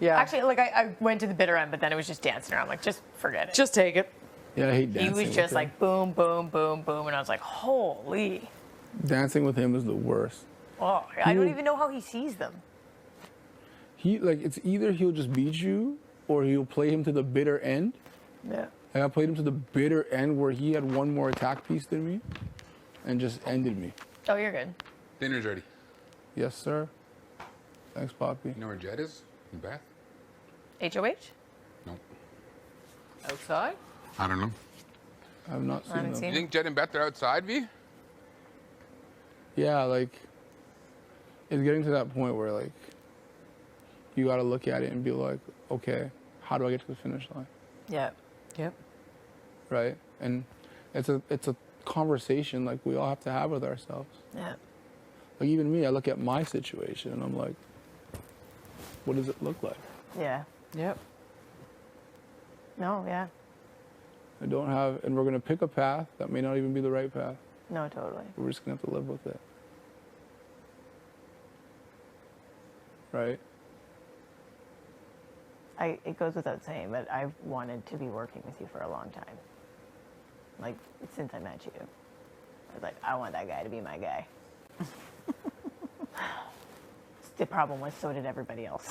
Yeah. Actually, like, I went to the bitter end, but then it was just dancing around. Like, just forget it. just take it. Yeah, I hate he dancing. was with just him. like boom, boom, boom, boom. And I was like, holy. Dancing with him is the worst. Oh, I don't even know how he sees them. It's either he'll just beat you or he'll play him to the bitter end. Yeah. And I played him to the bitter end where he had one more attack piece than me and just ended me. Oh, you're good. Dinner's ready. Yes, sir. Thanks, Poppy. You know where Jed is? In Beth? HOH? No. Outside? I don't know. I have not seen haven't them. seen You think Jed and Beth are outside, V? Yeah, like, it's getting to that point where, like, you got to look at it and be like, okay, how do I get to the finish line? Yeah. Yep. Right? And it's a conversation, like, we all have to have with ourselves. Yeah. Like, even me, I look at my situation and I'm like, what does it look like? Yeah. Yep. No, yeah. I don't have, and we're going to pick a path that may not even be the right path. No, totally. We're just going to have to live with it. Right? It goes without saying, but I've wanted to be working with you for a long time. Like, since I met you. I was like, I want that guy to be my guy. The problem was, so did everybody else.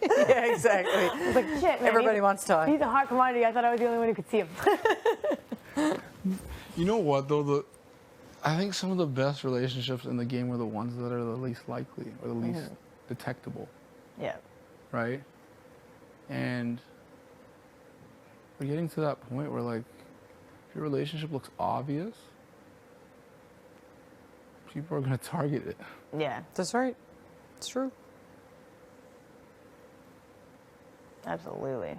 Yeah, exactly. I was like, shit, man. Everybody wants Ty. He's a hot commodity. I thought I was the only one who could see him. You know what, though? I think some of the best relationships in the game are the ones that are the least likely or the least detectable. Yeah. Right? And we're getting to that point where, like, if your relationship looks obvious, people are going to target it. Yeah, That's right. It's true. absolutely.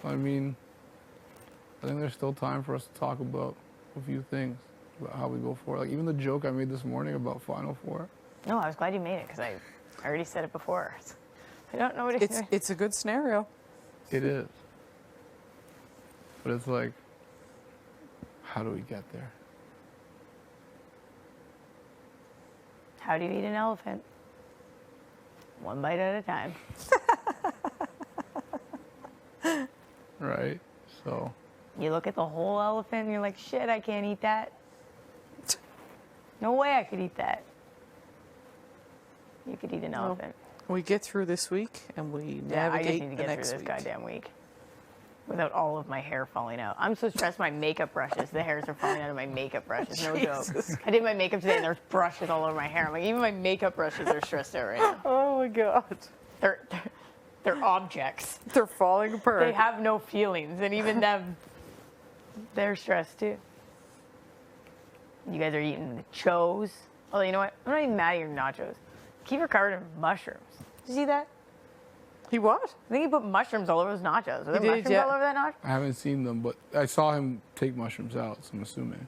So, I mean, I think there's still time for us to talk about a few things, about how we go forward. Like, even the joke I made this morning about Final Four. No, I was glad you made it because I already said it before. I don't know what it's doing. It's a good scenario. It is. But it's like, how do we get there? How do you eat an elephant? One bite at a time. Right? So, You look at the whole elephant and you're like, shit, I can't eat that. No way I could eat that. You could eat an elephant. We get through this week and we Yeah, I just navigate need to the get through next this week. goddamn week without all of my hair falling out. I'm so stressed. My makeup brushes, the hairs are falling out of my makeup brushes. No joke. I did my makeup today, and there's brushes all over my hair. I'm like, even my makeup brushes are stressed out right now. Oh my god. They're objects. They're falling apart. They have no feelings, and even them, they're stressed too. You guys are eating the chos. Oh, you know what? I'm not even mad at your nachos. Kiefer covered in mushrooms. Did you see that? He what? I think he put mushrooms all over his nachos. Were there did, mushrooms yeah. all over that nacho? I haven't seen them, but I saw him take mushrooms out, so I'm assuming.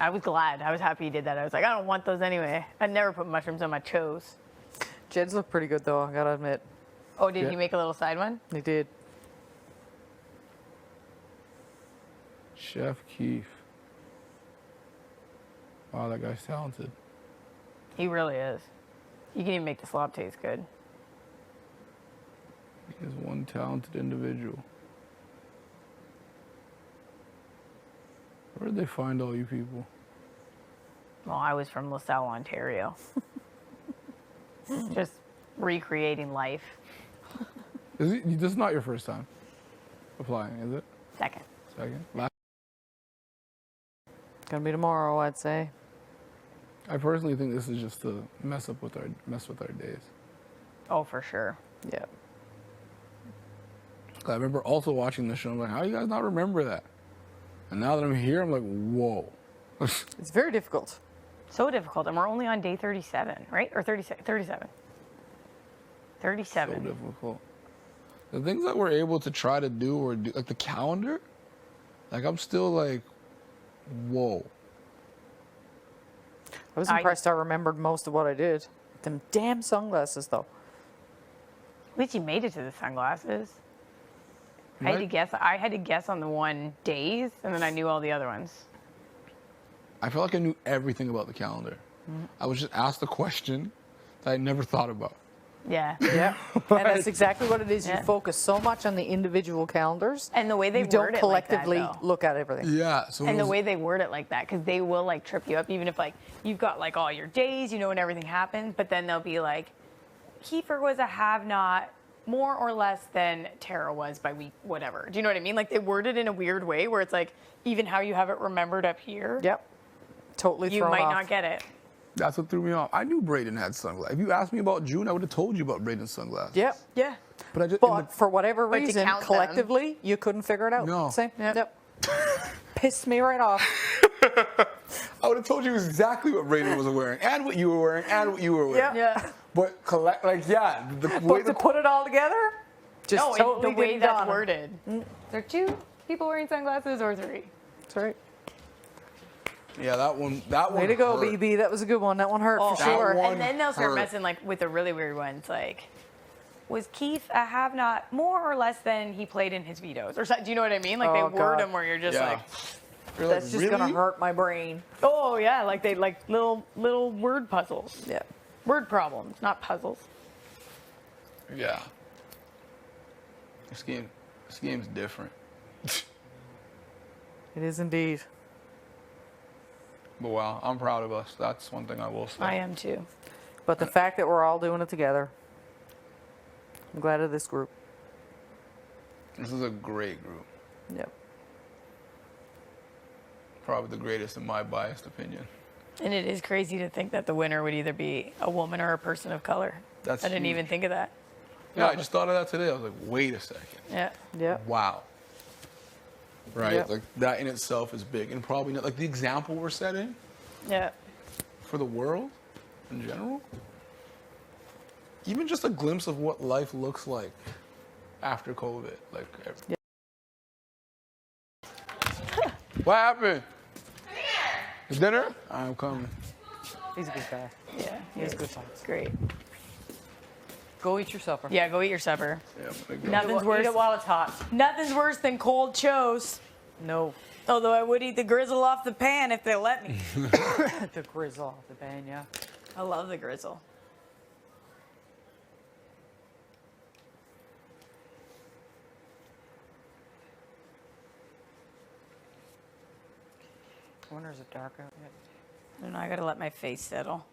I was glad. I was happy he did that. I was like, I don't want those anyway. I'd never put mushrooms on my chos. Jed's look pretty good though, I gotta admit. Oh, did Yeah. he make a little side one? He did. Chef Keef. Wow, that guy's talented. He really is. You can even make the slop taste good. He is one talented individual. Where did they find all you people? Well, I was from LaSalle, Ontario. Just recreating life. This is not your first time applying, is it? Second. Second? Gonna be tomorrow, I'd say. I personally think this is just to mess with our days. Oh, for sure. Yeah. I remember also watching the show. I'm like, how do you guys not remember that? And now that I'm here, I'm like, whoa. It's very difficult. So difficult. And we're only on day 37, right? Or 37. 37. 37. So difficult. The things that we're able to try to do or do, like the calendar, like I'm still like, whoa. I was impressed I remembered most of what I did. Them damn sunglasses though. At least you made it to the sunglasses. I Right? had to guess on the one days, and then I knew all the other ones. I felt like I knew everything about the calendar. I was just asked a question that I never thought about. Yeah. Yeah. And that's exactly what it is. You focus so much on the individual calendars. And the way they you don't word it collectively like that, look at everything. Yeah. So and the way they word it like that, because they will like trip you up, even if like you've got like all your days, you know, when everything happened, but then they'll be like, Kiefer was a have-not more or less than Tara was by week whatever. Do you know what I mean? Like they word it in a weird way where it's like even how you have it remembered up here. Yep. Totally You thrown might off. not get it. that's what threw me off. I knew Braden had sunglasses. If you asked me about June, I would have told you about Braden's sunglasses. Yep. Yeah. But I just But for whatever But to reason, count them. collectively, you couldn't figure it out. No. Same. Yep. Pissed me right off. I would have told you exactly what Braden was wearing, and what you were wearing, and what you were wearing. Yeah. But the way But to put it all together, just No, totally the way didn't that's dawn on 'em. worded. There are 2 people wearing sunglasses or 3. That's right. yeah, that one. Way to go, hurt. BB. That was a good one. That one hurt for That sure. one- And then they'll start hurt. messing like with the really weird ones, like, was Keith a have-not more or less than he played in his vetoes? Or do you know what I mean? Like they Oh, word God. them where you're just Yeah. like, You're like, That's just gonna really? hurt my brain. oh yeah, like they like little word puzzles, Yeah. word problems, not puzzles. Yeah. This game's different. It is indeed. But wow, I'm proud of us. That's one thing I will say. I am too. But the fact that we're all doing it together, I'm glad of this group. This is a great group. Yep. Probably the greatest in my biased opinion. And it is crazy to think that the winner would either be a woman or a person of color. That's I didn't huge. even think of that. Yeah, I just thought of that today. I was like, wait a second. Yeah. Yep. Wow. Right? Yep. Like that in itself is big. And probably not like the example we're setting Yeah. for the world in general. Even just a glimpse of what life looks like after COVID. Like what happened? Dinner? I'm coming. He's a good guy. Yeah. He's good times. Great. Go eat your supper. Yeah, go eat your supper. Yeah, I'm gonna go. Nothing's Eat worse. it while it's hot. Nothing's worse than cold chose. No. Although I would eat the grizzle off the pan if they let me. The grizzle off the pan, yeah. I love the grizzle. I wonder is it dark out yet? And I gotta let my face settle.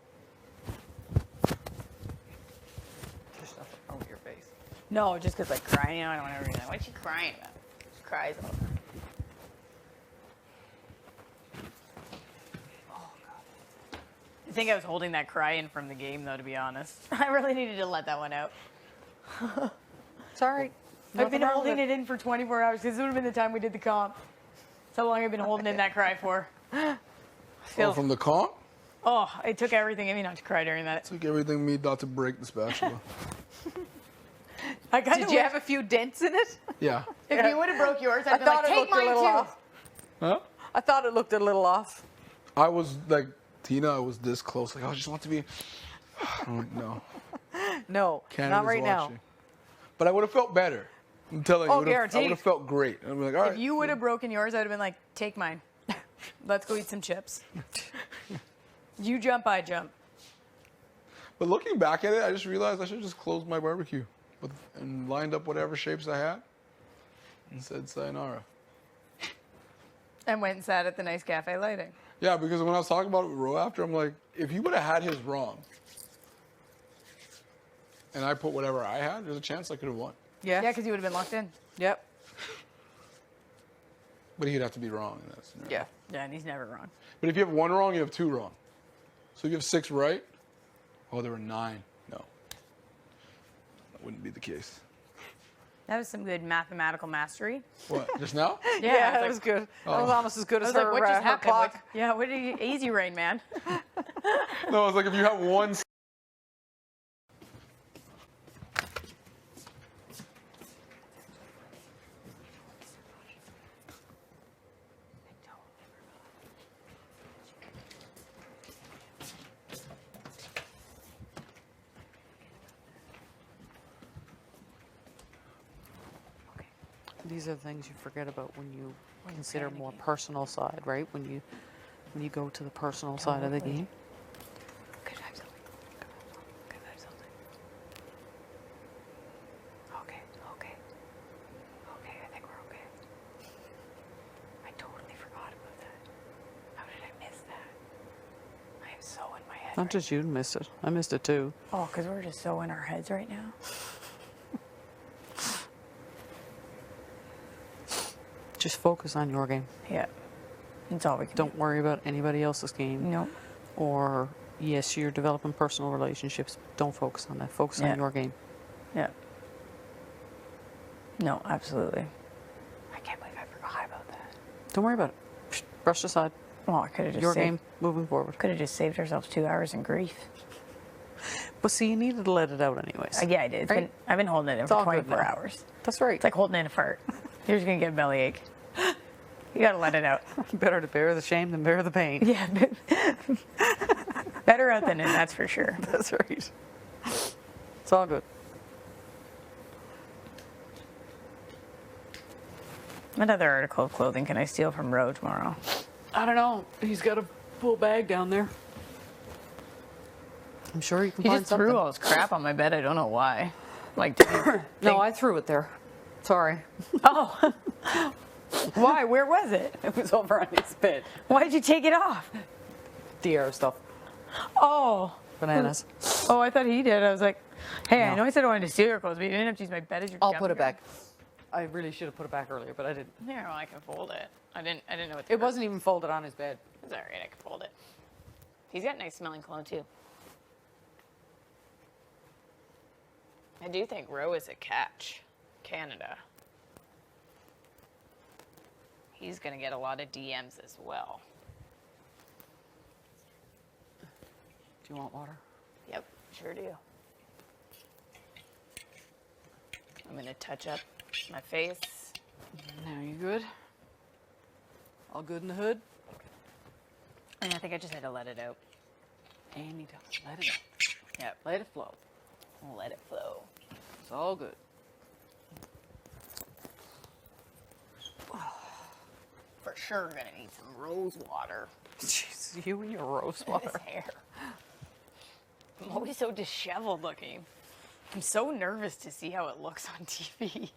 Just nothing wrong with your face. No, just because like crying. I don't want to read that. What's she crying about? She cries all the time. Oh God. I think I was holding that cry in from the game though, to be honest. I really needed to let that one out. It's all right. I've been holding it in for 24 hours because it would have been the time we did the comp. That's how long I've been holding in that cry for. Oh, from the comp? Oh, it took everything in me not to cry during that. Took everything in me not to break the spatula. I kind Did you have a few dents in it? Yeah. If you would have broke yours, I'd I be like, thought it take looked a mine little too. off. Huh? I thought it looked a little off. I was like, Tina, I was this close. Like, I just want to be. No. No, Canada's not right watching. But I would have felt better. I'm telling you. Oh, I would guaranteed. have felt great. I'd be like, all right. If you would have broken yours, I would have been like, take mine. Let's go eat some chips. You jump, I jump. But looking back at it, I just realized I should have just closed my barbecue and lined up whatever shapes I had and said sayonara. And went and sat at the nice cafe lighting. Yeah, because when I was talking about it with Ro after, I'm like, if he would have had his wrong and I put whatever I had, there's a chance I could have won. Yeah. Yeah, because you would have been locked in. Yep. But he'd have to be wrong in that scenario. Yeah. Yeah, and he's never wrong. But if you have one wrong, you have two wrong. So if you have 6 right, oh, there were 9. No. That wouldn't be the case. That was some good mathematical mastery. What, just now? Yeah, I that was was like- good. That was almost as good I as was like, her, what just her happened? clock. What did you, easy rain, man. No, it's like if you have one. These are the things you forget about when you consider more personal side, right? When you go to the personal side of the game. Could I have something? Could I have something? Not just you missed it. I missed it too. Oh, because we're just so in our heads right now. Just focus on your game. Yeah. That's all we can Don't worry about anybody else's game. Nope. Or, yes, you're developing personal relationships. Don't focus on that. Focus on your game. Yeah. No, absolutely. I can't believe I forgot about that. Don't worry about it. Psh, brush it aside. Well, I could have just Your game, moving forward. Could have just saved ourselves 2 hours in grief. But see, you needed to let it out anyways. Yeah, I did. I've been holding it in for 24 hours. That's right. It's like holding in a fart. You're just going to get a bellyache. You got to let it out. Better to bear the shame than bear the pain. Yeah. Better out than in, that's for sure. That's right. It's all good. What other article of clothing can I steal from Ro tomorrow? I don't know. He's got a full bag down there. I'm sure you can He find just something. threw all his crap on my bed. I don't know why. Like, did you No, I threw it there. Sorry. Oh. Why? Where was it? It was over on his bed. Why did you take it off? The air stuff. Oh. Bananas. Oh, I thought he did. I was like, hey, I No. know I said I wanted to steal your clothes, but you didn't have to use my bed as your I'll jump put it ground. back. I really should have put it back earlier, but I didn't. There, well, I can fold it. I didn't know what It wasn't even folded on his bed. It's all right. I can fold it. He's got nice smelling cologne too. I do think Ro is a catch. Canada. He's gonna get a lot of DMs as well. Do you want water? Yep, sure do. I'm gonna touch up my face. Now you good? All good in the hood? And I think I just had to let it out. Anytime. Let it out. Yep, Let it flow. let it flow. It's all good. For sure gonna need some rose water. Jeez, you and your rose His water. hair. I'm always so disheveled looking. I'm so nervous to see how it looks on TV.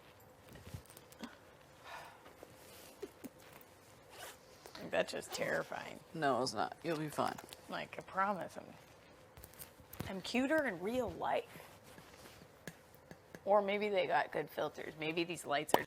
Like, that's just terrifying. No, it's not. You'll be fine. Like, I promise, I'm cuter in real life. Or maybe they got good filters. Maybe these lights are